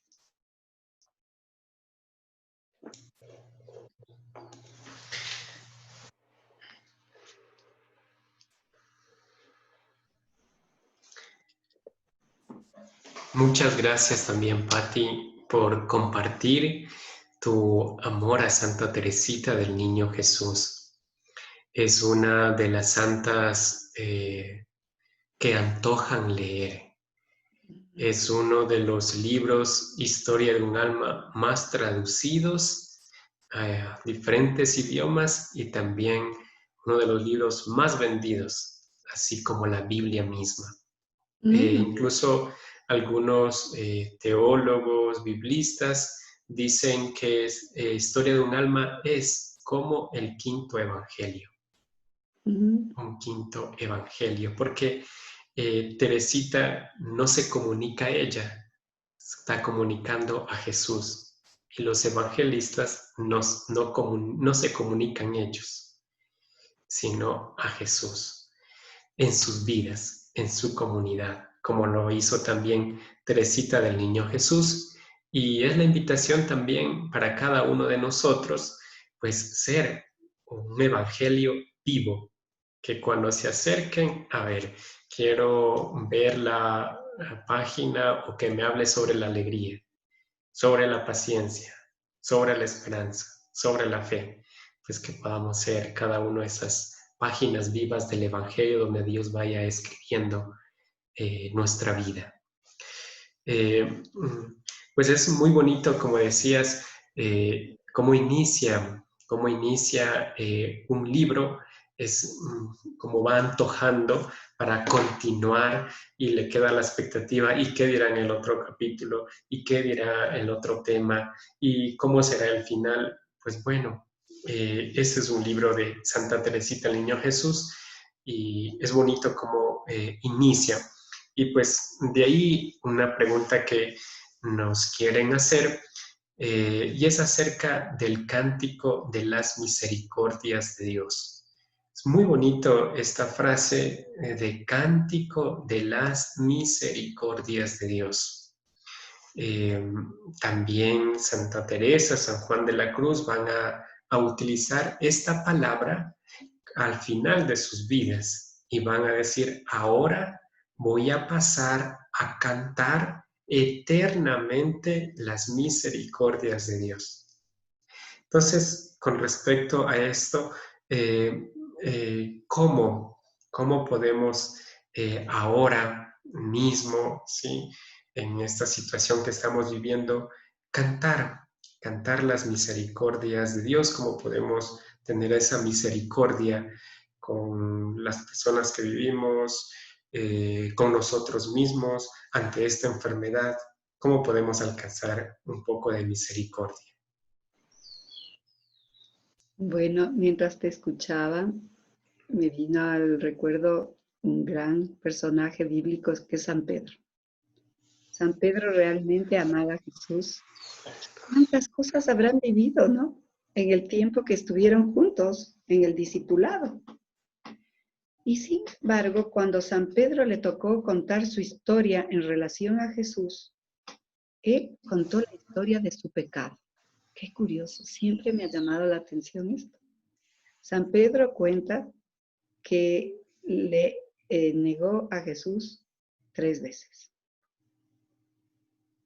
Muchas gracias también, Patti, por compartir tu amor a Santa Teresita del Niño Jesús. Es una de las santas que antojan leer. Es uno de los libros Historia de un alma más traducidos a diferentes idiomas y también uno de los libros más vendidos, así como la Biblia misma. Incluso algunos teólogos, biblistas, dicen que Historia de un alma es como el quinto evangelio. Un quinto evangelio, porque Teresita no se comunica a ella, está comunicando a Jesús. Y los evangelistas no se comunican ellos, sino a Jesús, en sus vidas, en su comunidad, como lo hizo también Teresita del Niño Jesús. Y es la invitación también para cada uno de nosotros, pues ser un evangelio vivo, que cuando se acerquen, a ver, quiero ver la página o que me hable sobre la alegría, sobre la paciencia, sobre la esperanza, sobre la fe, pues que podamos ser cada uno de esas páginas vivas del Evangelio donde Dios vaya escribiendo nuestra vida. Pues es muy bonito, como decías, cómo inicia cómo inicia un libro, es como va antojando para continuar y le queda la expectativa y qué dirá en el otro capítulo y qué dirá el otro tema y cómo será el final. Pues bueno, ese es un libro de Santa Teresita el Niño Jesús y es bonito cómo inicia. Y pues de ahí una pregunta que nos quieren hacer y es acerca del cántico de las misericordias de Dios. Es muy bonito esta frase de cántico de las misericordias de Dios. Eh, También Santa Teresa, San Juan de la Cruz van a utilizar esta palabra al final de sus vidas y van a decir, ahora voy a pasar a cantar eternamente las misericordias de Dios. Entonces, con respecto a esto, eh, ¿cómo podemos ahora mismo, ¿sí? En esta situación que estamos viviendo, cantar las misericordias de Dios? ¿Cómo podemos tener esa misericordia con las personas que vivimos, con nosotros mismos ante esta enfermedad? ¿Cómo podemos alcanzar un poco de misericordia? Bueno, mientras te escuchaba, me vino al recuerdo un gran personaje bíblico que es San Pedro. San Pedro realmente amaba a Jesús. ¿Cuántas cosas habrán vivido, no? En el tiempo que estuvieron juntos, en el discipulado. Y sin embargo, cuando San Pedro le tocó contar su historia en relación a Jesús, él contó la historia de su pecado. Qué curioso, siempre me ha llamado la atención esto. San Pedro cuenta que le negó a Jesús 3 veces.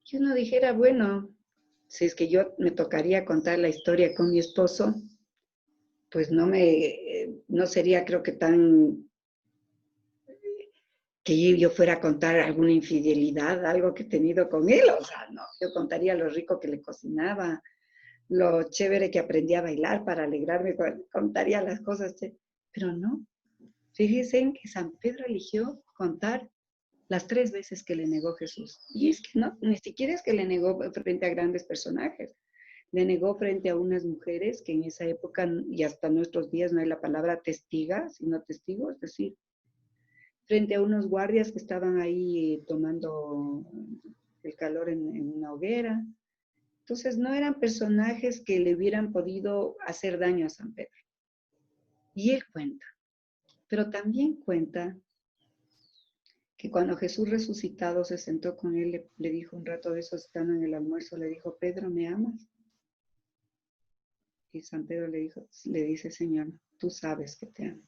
Y uno dijera, bueno, si es que yo me tocaría contar la historia con mi esposo, pues no sería creo que tan que yo fuera a contar alguna infidelidad, algo que he tenido con él, o sea, no, yo contaría lo rico que le cocinaba, lo chévere que aprendí a bailar para alegrarme, contaría las cosas, pero no. Fíjense en que San Pedro eligió contar las 3 veces que le negó Jesús. Y es que no, ni siquiera es que le negó frente a grandes personajes. Le negó frente a unas mujeres que en esa época y hasta nuestros días no hay la palabra testiga, sino testigo, es decir, frente a unos guardias que estaban ahí tomando el calor en una hoguera. Entonces no eran personajes que le hubieran podido hacer daño a San Pedro. Y él cuenta, pero también cuenta que cuando Jesús resucitado se sentó con él, le dijo un rato de eso, estando en el almuerzo, le dijo, Pedro, ¿me amas? Y San Pedro le dice, Señor, tú sabes que te amo.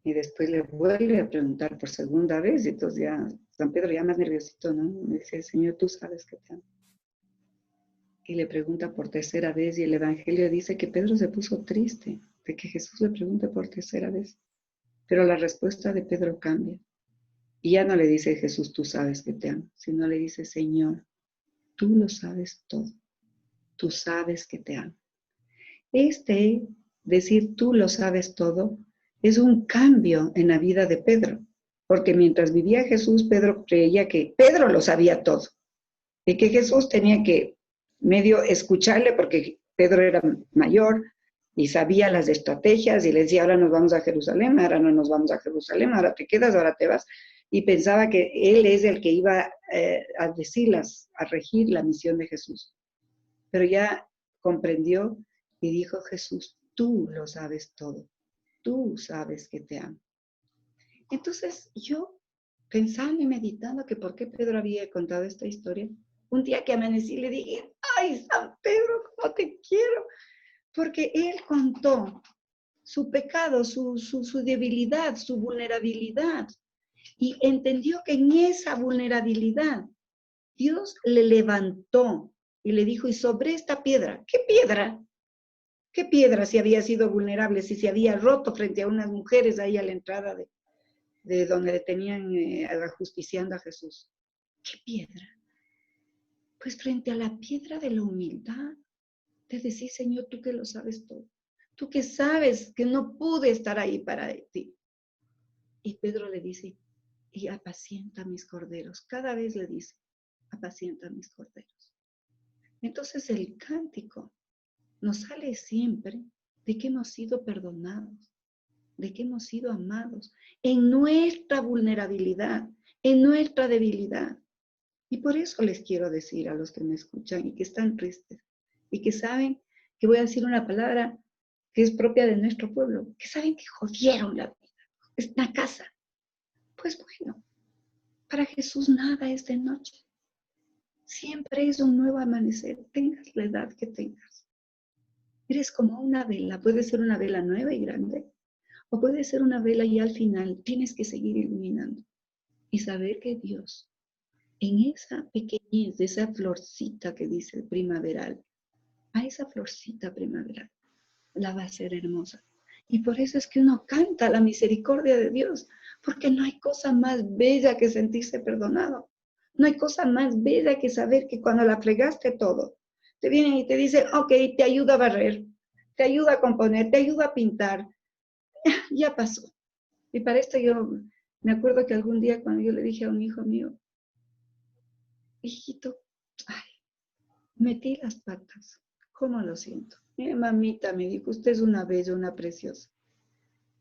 Y después le vuelve a preguntar por segunda vez, y entonces ya San Pedro ya más nerviosito, ¿no? Me dice, Señor, tú sabes que te amo. Y le pregunta por tercera vez, y el Evangelio dice que Pedro se puso triste de que Jesús le pregunte por tercera vez. Pero la respuesta de Pedro cambia. Y ya no le dice Jesús, tú sabes que te amo, sino le dice, Señor, tú lo sabes todo. Tú sabes que te amo. Decir tú lo sabes todo, es un cambio en la vida de Pedro. Porque mientras vivía Jesús, Pedro creía que Pedro lo sabía todo. Y que Jesús tenía que medio escucharle porque Pedro era mayor y sabía las estrategias y le decía, ahora nos vamos a Jerusalén, ahora no nos vamos a Jerusalén, ahora te quedas, ahora te vas. Y pensaba que él es el que iba a decirlas, a regir la misión de Jesús. Pero ya comprendió y dijo Jesús, tú lo sabes todo, tú sabes que te amo. Entonces yo, pensando y meditando que por qué Pedro había contado esta historia, un día que amanecí le dije, ay, San Pedro, cómo te quiero, porque él contó su pecado, su debilidad, su vulnerabilidad, y entendió que en esa vulnerabilidad Dios le levantó y le dijo, y sobre esta piedra, ¿qué piedra? ¿Qué piedra si había sido vulnerable, si se había roto frente a unas mujeres ahí a la entrada de donde le tenían ajusticiando a Jesús? ¿Qué piedra? Pues frente a la piedra de la humildad, de decir, Señor, tú que lo sabes todo. Tú que sabes que no pude estar ahí para ti. Y Pedro le dice, y apacienta mis corderos. Cada vez le dice, apacienta mis corderos. Entonces el cántico nos sale siempre de que hemos sido perdonados, de que hemos sido amados en nuestra vulnerabilidad, en nuestra debilidad. Y por eso les quiero decir a los que me escuchan y que están tristes y que saben que voy a decir una palabra que es propia de nuestro pueblo, que saben que jodieron la vida, es una casa. Pues bueno, para Jesús nada es de noche. Siempre es un nuevo amanecer, tengas la edad que tengas. Eres como una vela, puede ser una vela nueva y grande, o puede ser una vela y al final tienes que seguir iluminando y saber que Dios, en esa pequeñez de esa florcita que dice el primaveral, a esa florcita primaveral, la va a hacer hermosa. Y por eso es que uno canta la misericordia de Dios, porque no hay cosa más bella que sentirse perdonado. No hay cosa más bella que saber que cuando la fregaste todo, te vienen y te dicen, ok, te ayuda a barrer, te ayuda a componer, te ayuda a pintar. Ya pasó. Y para esto yo me acuerdo que algún día cuando yo le dije a un hijo mío, hijito, ay, metí las patas, ¿cómo lo siento? Mamita, me dijo, usted es una bella, una preciosa.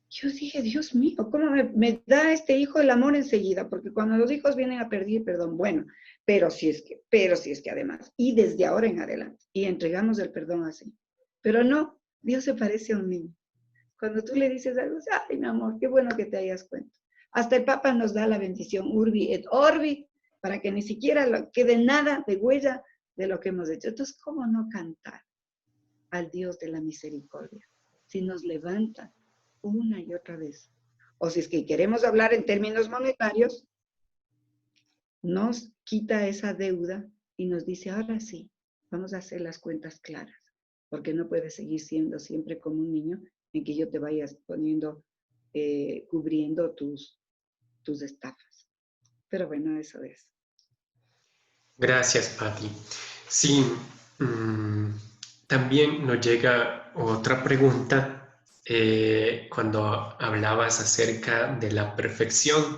Yo dije, Dios mío, ¿cómo me da este hijo el amor enseguida? Porque cuando los hijos vienen a pedir perdón, bueno, pero si es que además, y desde ahora en adelante, y entregamos el perdón así. Pero no, Dios se parece a un niño. Cuando tú le dices algo, ay, mi amor, qué bueno que te hayas cuenta. Hasta el Papa nos da la bendición Urbi et Orbi, para que ni siquiera quede nada de huella de lo que hemos hecho. Entonces, ¿cómo no cantar al Dios de la misericordia si nos levanta una y otra vez? O si es que queremos hablar en términos monetarios, nos quita esa deuda y nos dice, ahora sí, vamos a hacer las cuentas claras, porque no puedes seguir siendo siempre como un niño en que yo te vayas poniendo, cubriendo tus estafas. Pero bueno, eso es. Gracias, Patti. Sí, también nos llega otra pregunta cuando hablabas acerca de la perfección.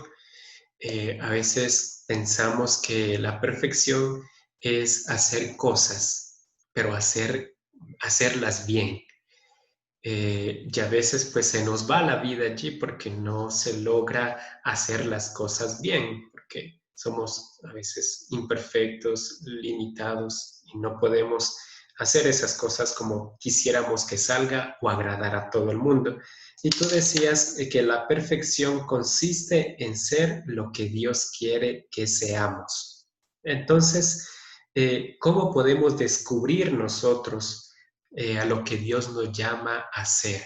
A veces pensamos que la perfección es hacer cosas, pero hacerlas bien. Y a veces pues se nos va la vida allí porque no se logra hacer las cosas bien, porque somos a veces imperfectos, limitados y no podemos hacer esas cosas como quisiéramos que salga o agradar a todo el mundo. Y tú decías que la perfección consiste en ser lo que Dios quiere que seamos. Entonces, ¿cómo podemos descubrir nosotros a lo que Dios nos llama a hacer?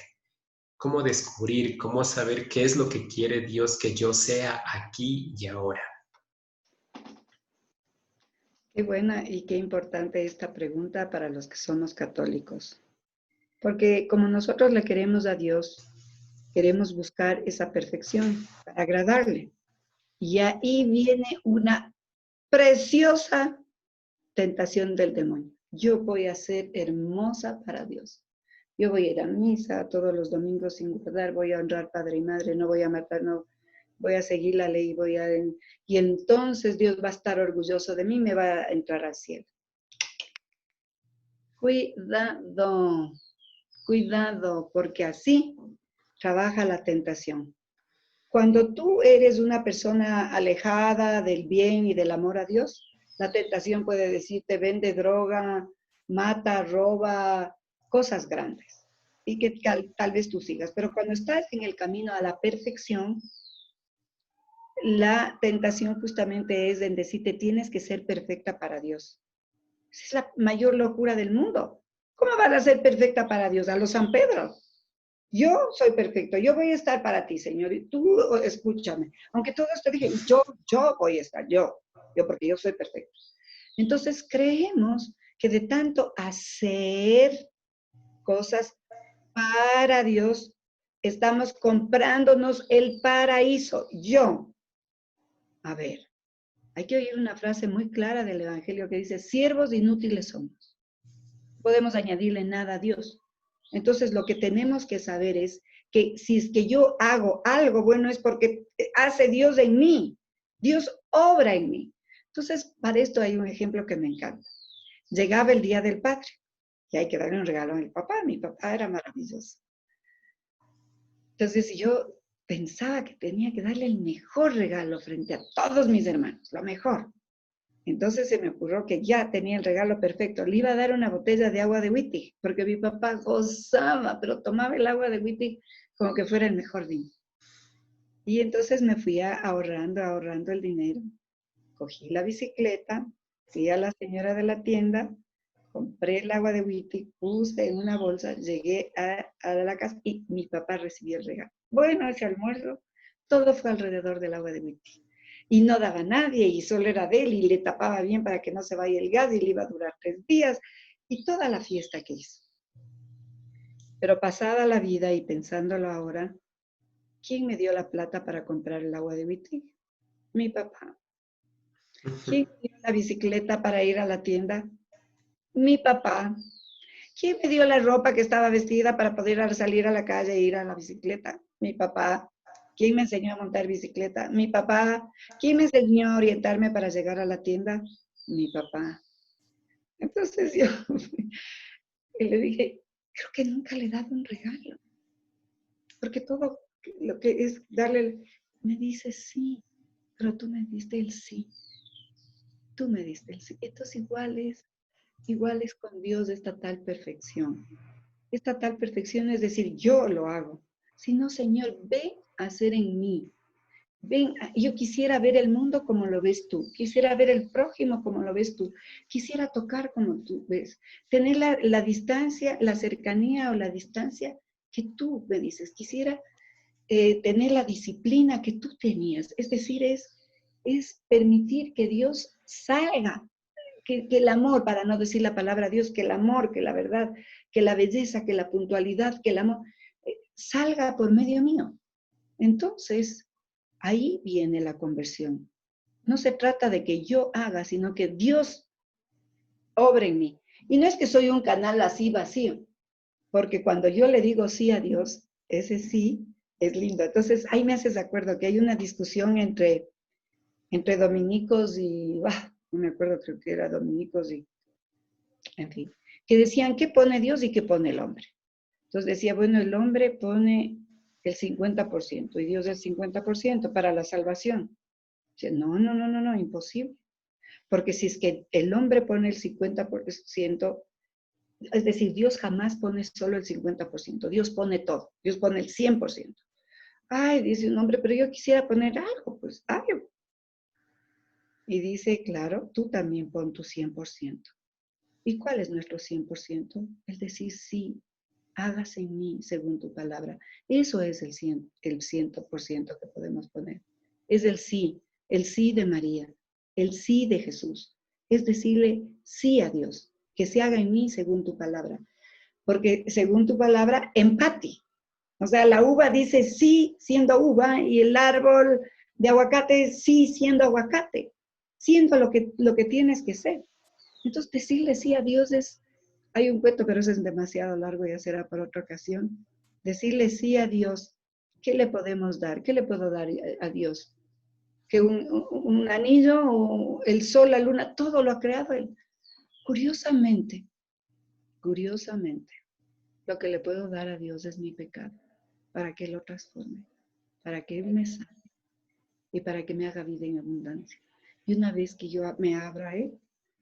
¿Cómo descubrir, cómo saber qué es lo que quiere Dios que yo sea aquí y ahora? Qué buena y qué importante esta pregunta para los que somos católicos. Porque como nosotros le queremos a Dios, queremos buscar esa perfección para agradarle. Y ahí viene una preciosa tentación del demonio. Yo voy a ser hermosa para Dios. Yo voy a ir a misa todos los domingos sin guardar, voy a honrar padre y madre, no voy a matar, no voy a seguir la ley, y entonces Dios va a estar orgulloso de mí, me va a entrar al cielo. Cuidado, cuidado, porque así trabaja la tentación. Cuando tú eres una persona alejada del bien y del amor a Dios, la tentación puede decirte, vende droga, mata, roba, cosas grandes. Y que tal vez tú sigas. Pero cuando estás en el camino a la perfección, la tentación justamente es en decirte, tienes que ser perfecta para Dios. Esa es la mayor locura del mundo. ¿Cómo vas a ser perfecta para Dios? A los San Pedro. Yo soy perfecto, yo voy a estar para ti, Señor, y tú escúchame. Aunque todo esto dije, yo voy a estar, yo, porque yo soy perfecto. Entonces creemos que de tanto hacer cosas para Dios, estamos comprándonos el paraíso. A ver, hay que oír una frase muy clara del Evangelio que dice, siervos inútiles somos. podemos añadirle nada a Dios. Entonces, lo que tenemos que saber es que si es que yo hago algo bueno es porque hace Dios en mí. Dios obra en mí. Entonces, para esto hay un ejemplo que me encanta. Llegaba el Día del Padre y hay que darle un regalo a mi papá. Mi papá era maravilloso. Entonces, yo pensaba que tenía que darle el mejor regalo frente a todos mis hermanos, lo mejor. Entonces se me ocurrió que ya tenía el regalo perfecto. Le iba a dar una botella de agua de Wittig, porque mi papá gozaba, pero tomaba el agua de Wittig como que fuera el mejor vino. Y entonces me fui ahorrando el dinero. Cogí la bicicleta, fui a la señora de la tienda, compré el agua de Wittig, puse en una bolsa, llegué a la casa y mi papá recibió el regalo. Bueno, ese almuerzo, todo fue alrededor del agua de Wittig. Y no daba a nadie y solo era de él y le tapaba bien para que no se vaya el gas y le iba a durar 3 días y toda la fiesta que hizo. Pero pasada la vida y pensándolo ahora, ¿quién me dio la plata para comprar el agua de Wittig? Mi papá. ¿Quién me dio la bicicleta para ir a la tienda? Mi papá. ¿Quién me dio la ropa que estaba vestida para poder salir a la calle e ir a la bicicleta? Mi papá. ¿Quién me enseñó a montar bicicleta? Mi papá. ¿Quién me enseñó a orientarme para llegar a la tienda? Mi papá. Entonces yo le dije, creo que nunca le he dado un regalo. Porque todo lo que es darle, me dice sí, pero tú me diste el sí. Tú me diste el sí. Entonces igual es con Dios esta tal perfección. Esta tal perfección es decir, yo lo hago. Sino, Señor, ven a hacer en mí. Ven, yo quisiera ver el mundo como lo ves tú. Quisiera ver el prójimo como lo ves tú. Quisiera tocar como tú ves. Tener la distancia, la cercanía o la distancia que tú me dices. Quisiera tener la disciplina que tú tenías. Es decir, es permitir que Dios salga. Que el amor, para no decir la palabra Dios, que el amor, que la verdad, que la belleza, que la puntualidad, que el amor salga por medio mío. Entonces, ahí viene la conversión. No se trata de que yo haga, sino que Dios obre en mí. Y no es que soy un canal así vacío, porque cuando yo le digo sí a Dios, ese sí es lindo. Entonces, ahí me haces de acuerdo que hay una discusión entre dominicos y, no me acuerdo, creo que era dominicos y, en fin, que decían, ¿qué pone Dios y qué pone el hombre? Entonces decía, bueno, el hombre pone el 50% y Dios el 50% para la salvación. Dice, no, imposible. Porque si es que el hombre pone el 50%, es decir, Dios jamás pone solo el 50%, Dios pone todo, Dios pone el 100%. Ay, dice un hombre, pero yo quisiera poner algo, pues algo. Y dice, claro, tú también pon tu 100%. ¿Y cuál es nuestro 100%? El decir sí, hágase en mí según tu palabra. Eso es el 100% que podemos poner. Es el sí de María, el sí de Jesús. Es decirle sí a Dios, que se haga en mí según tu palabra. Porque según tu palabra, empati. O sea, la uva dice sí siendo uva y el árbol de aguacate sí siendo aguacate, siendo lo que tienes que ser. Entonces, decirle sí a Dios hay un cuento, pero eso es demasiado largo, ya será para otra ocasión. Decirle sí a Dios, ¿qué le podemos dar? ¿Qué le puedo dar a Dios? Que un anillo, o el sol, la luna, todo lo ha creado Él. Curiosamente, lo que le puedo dar a Dios es mi pecado, para que Él lo transforme, para que Él me sane y para que me haga vida en abundancia. Y una vez que yo me abra a Él,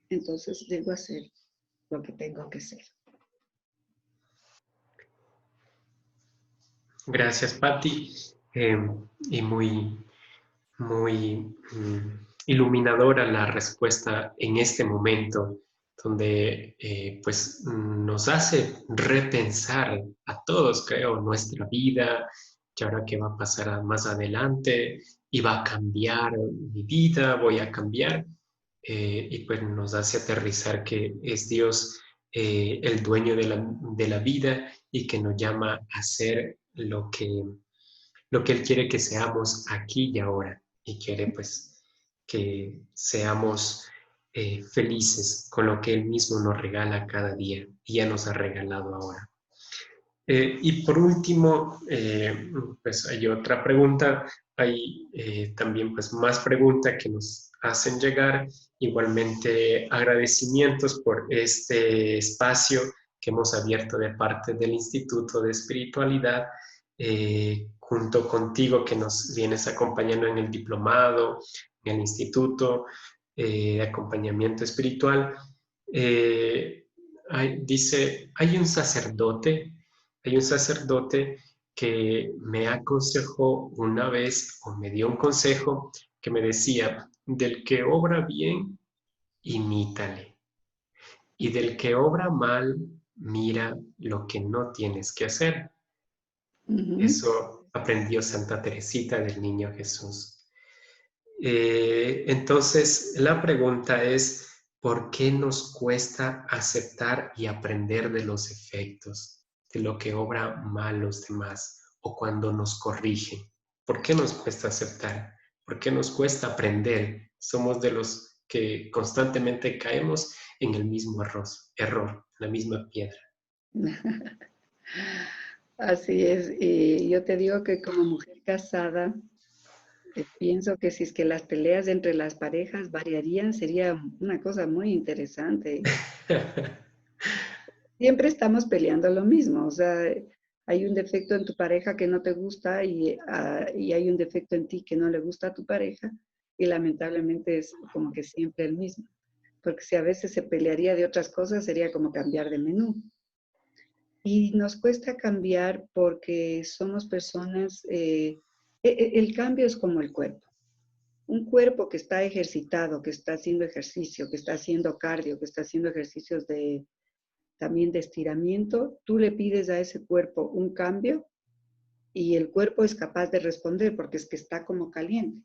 entonces debo hacer lo que tengo que hacer. Gracias, Patti. Y muy iluminadora la respuesta en este momento, donde pues nos hace repensar a todos, creo, nuestra vida, y ahora qué va a pasar más adelante, y va a cambiar mi vida, voy a cambiar, y pues nos hace aterrizar que es Dios el dueño de la vida y que nos llama a hacer lo que Él quiere que seamos aquí y ahora. Y quiere pues que seamos felices con lo que Él mismo nos regala cada día y ya nos ha regalado ahora. Y por último, pues hay otra pregunta, hay también pues más preguntas que nos hacen llegar, igualmente agradecimientos por este espacio que hemos abierto de parte del Instituto de Espiritualidad, junto contigo que nos vienes acompañando en el diplomado, en el Instituto de Acompañamiento Espiritual. Dice, hay un sacerdote que me aconsejó una vez, o me dio un consejo, que me decía, del que obra bien, imítale. Y del que obra mal, mira lo que no tienes que hacer. Eso aprendió Santa Teresita del Niño Jesús. Entonces, la pregunta es, ¿por qué nos cuesta aceptar y aprender de los efectos, de lo que obra mal los demás o cuando nos corrigen? ¿Por qué nos cuesta aceptar? ¿Por qué nos cuesta aprender? Somos de los que constantemente caemos en el mismo error, la misma piedra. Así es, y yo te digo que como mujer casada, pienso que si es que las peleas entre las parejas variarían, sería una cosa muy interesante. Siempre estamos peleando lo mismo, o sea, hay un defecto en tu pareja que no te gusta y hay un defecto en ti que no le gusta a tu pareja y lamentablemente es como que siempre el mismo. Porque si a veces se pelearía de otras cosas, sería como cambiar de menú. Y nos cuesta cambiar porque somos personas, el cambio es como el cuerpo. Un cuerpo que está ejercitado, que está haciendo ejercicio, que está haciendo cardio, que está haciendo ejercicios también de estiramiento, tú le pides a ese cuerpo un cambio y el cuerpo es capaz de responder porque es que está como caliente.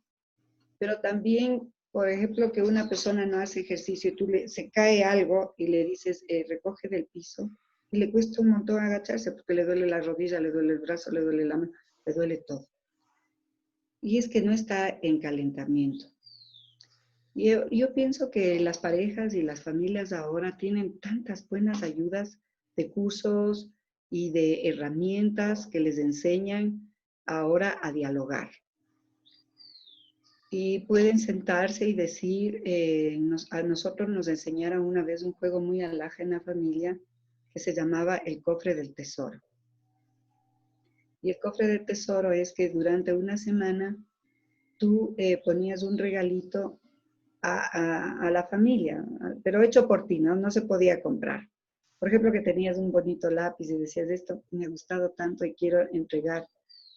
Pero también, por ejemplo, que una persona no hace ejercicio y se cae algo y le dices, recoge del piso, y le cuesta un montón agacharse porque le duele la rodilla, le duele el brazo, le duele la mano, le duele todo. Y es que no está en calentamiento. Yo pienso que las parejas y las familias ahora tienen tantas buenas ayudas de cursos y de herramientas que les enseñan ahora a dialogar. Y pueden sentarse y decir, a nosotros nos enseñaron una vez un juego muy alhaja en la familia que se llamaba el cofre del tesoro. Y el cofre del tesoro es que durante una semana tú ponías un regalito a la familia, pero hecho por ti, ¿no? No se podía comprar. Por ejemplo, que tenías un bonito lápiz y decías, esto me ha gustado tanto y quiero entregar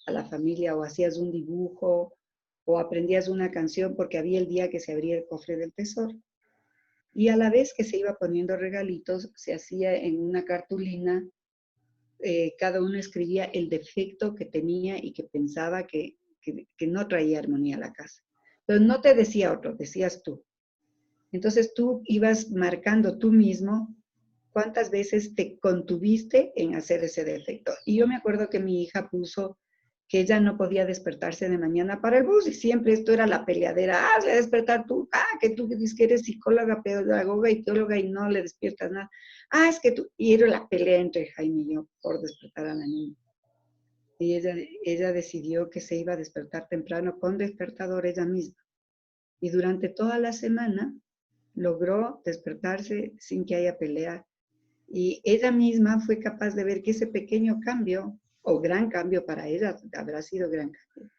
a la familia, o hacías un dibujo, o aprendías una canción porque había el día que se abría el cofre del tesoro. Y a la vez que se iba poniendo regalitos, se hacía en una cartulina, cada uno escribía el defecto que tenía y que pensaba que no traía armonía a la casa. Pero no te decía otro, decías tú. Entonces tú ibas marcando tú mismo cuántas veces te contuviste en hacer ese defecto. Y yo me acuerdo que mi hija puso que ella no podía despertarse de mañana para el bus y siempre esto era la peleadera. Ah, le despertar tú, que tú dices que eres psicóloga, pedagoga y teóloga y no le despiertas nada. Ah, es que tú, y era la pelea entre Jaime y yo por despertar a la niña. Y ella decidió que se iba a despertar temprano con despertador ella misma. Y durante toda la semana logró despertarse sin que haya pelea. Y ella misma fue capaz de ver que ese pequeño cambio, o gran cambio para ella, habrá sido gran cambio,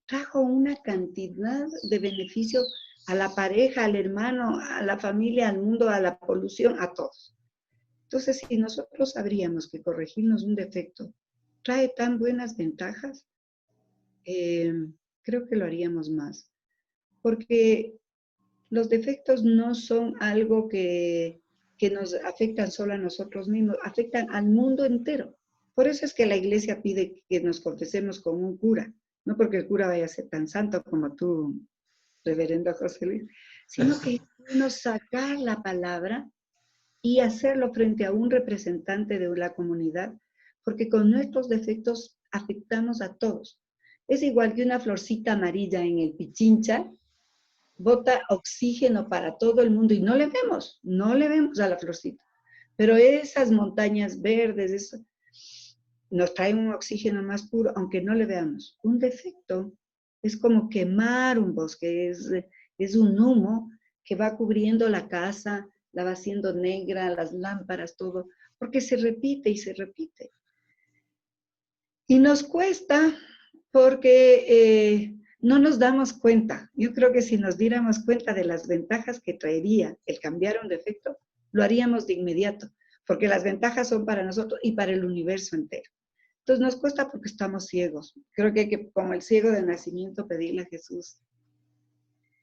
trajo una cantidad de beneficios a la pareja, al hermano, a la familia, al mundo, a la polución, a todos. Entonces, si nosotros sabríamos que corregirnos un defecto trae tan buenas ventajas, creo que lo haríamos más. Porque los defectos no son algo que nos afectan solo a nosotros mismos, afectan al mundo entero. Por eso es que la iglesia pide que nos confesemos con un cura, no porque el cura vaya a ser tan santo como tú, reverendo José Luis, sino que uno sacar la palabra y hacerlo frente a un representante de la comunidad, porque con nuestros defectos afectamos a todos. Es igual que una florcita amarilla en el pichincha, bota oxígeno para todo el mundo y no le vemos a la florcita. Pero esas montañas verdes, eso, nos traen un oxígeno más puro, aunque no le veamos. Un defecto es como quemar un bosque, es un humo que va cubriendo la casa, la va haciendo negra, las lámparas, todo, porque se repite y se repite. Y nos cuesta porque no nos damos cuenta. Yo creo que si nos diéramos cuenta de las ventajas que traería el cambiar un defecto, lo haríamos de inmediato, porque las ventajas son para nosotros y para el universo entero. Entonces nos cuesta porque estamos ciegos. Creo que hay que, como el ciego de nacimiento, pedirle a Jesús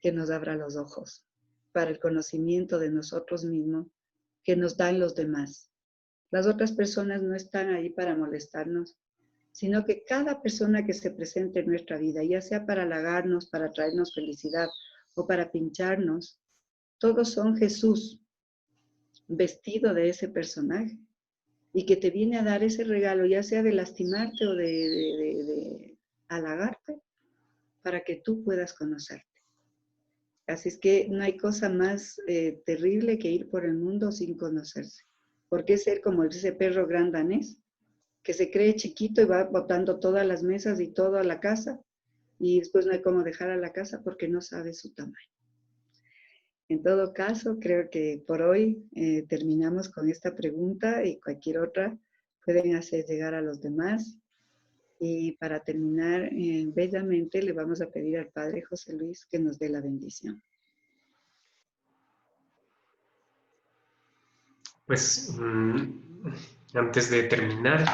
que nos abra los ojos para el conocimiento de nosotros mismos que nos dan los demás. Las otras personas no están ahí para molestarnos, sino que cada persona que se presente en nuestra vida, ya sea para halagarnos, para traernos felicidad o para pincharnos, todos son Jesús vestido de ese personaje y que te viene a dar ese regalo, ya sea de lastimarte o de halagarte, para que tú puedas conocerte. Así es que no hay cosa más terrible que ir por el mundo sin conocerse. Porque es ser como ese perro gran danés, que se cree chiquito y va botando todas las mesas y toda la casa, y después no hay cómo dejar a la casa porque no sabe su tamaño. En todo caso, creo que por hoy terminamos con esta pregunta y cualquier otra pueden hacer llegar a los demás. Y para terminar, bellamente le vamos a pedir al Padre José Luis que nos dé la bendición. Pues antes de terminar,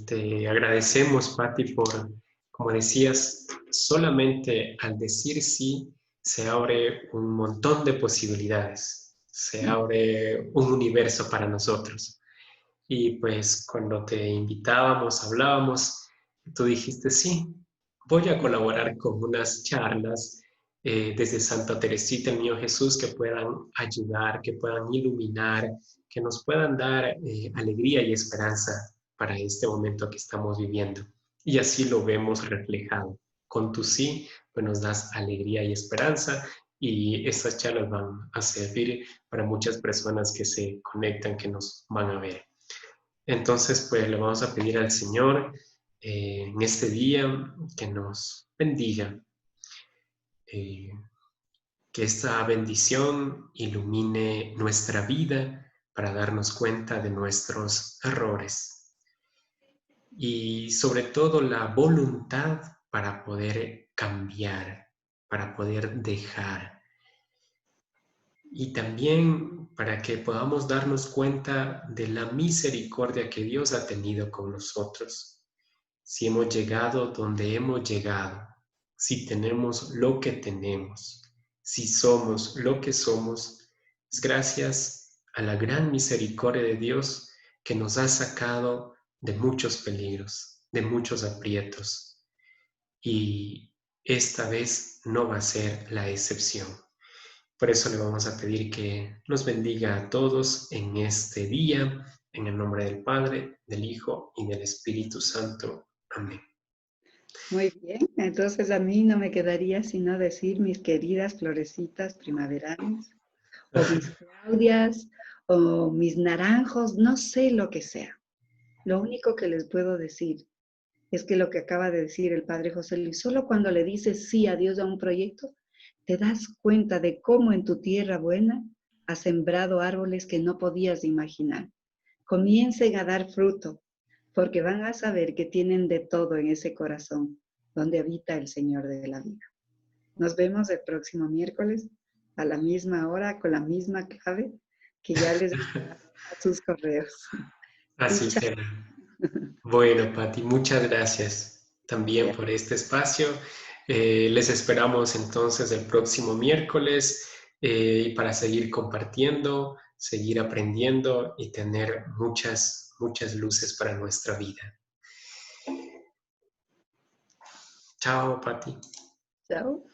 te agradecemos, Patti, por, como decías, solamente al decir sí se abre un montón de posibilidades, se abre un universo para nosotros. Y pues cuando te invitábamos, hablábamos, tú dijiste, sí, voy a colaborar con unas charlas desde Santa Teresita, el Niño Jesús, que puedan ayudar, que puedan iluminar, que nos puedan dar alegría y esperanza para este momento que estamos viviendo. Y así lo vemos reflejado. Con tu sí, pues nos das alegría y esperanza y estas charlas van a servir para muchas personas que se conectan, que nos van a ver. Entonces, pues le vamos a pedir al Señor en este día que nos bendiga, eh, que esta bendición ilumine nuestra vida para darnos cuenta de nuestros errores y sobre todo la voluntad para poder cambiar, para poder dejar. Y también para que podamos darnos cuenta de la misericordia que Dios ha tenido con nosotros. Si hemos llegado donde hemos llegado, si tenemos lo que tenemos, si somos lo que somos, es gracias a la gran misericordia de Dios que nos ha sacado de muchos peligros, de muchos aprietos. Y esta vez no va a ser la excepción. Por eso le vamos a pedir que nos bendiga a todos en este día, en el nombre del Padre, del Hijo y del Espíritu Santo. Amén. Muy bien, entonces a mí no me quedaría sino decir mis queridas florecitas primaverales, o mis claudias, o mis naranjos, no sé lo que sea. Lo único que les puedo decir es que lo que acaba de decir el Padre José Luis, solo cuando le dices sí a Dios a un proyecto, te das cuenta de cómo en tu tierra buena has sembrado árboles que no podías imaginar. Comiencen a dar fruto, porque van a saber que tienen de todo en ese corazón, donde habita el Señor de la vida. Nos vemos el próximo miércoles a la misma hora, con la misma clave, que ya les a sus correos. Y Así chao. será. Bueno, Pati, muchas gracias también por este espacio. Les esperamos entonces el próximo miércoles para seguir compartiendo, seguir aprendiendo y tener muchas, muchas luces para nuestra vida. Chao, Pati. Chao.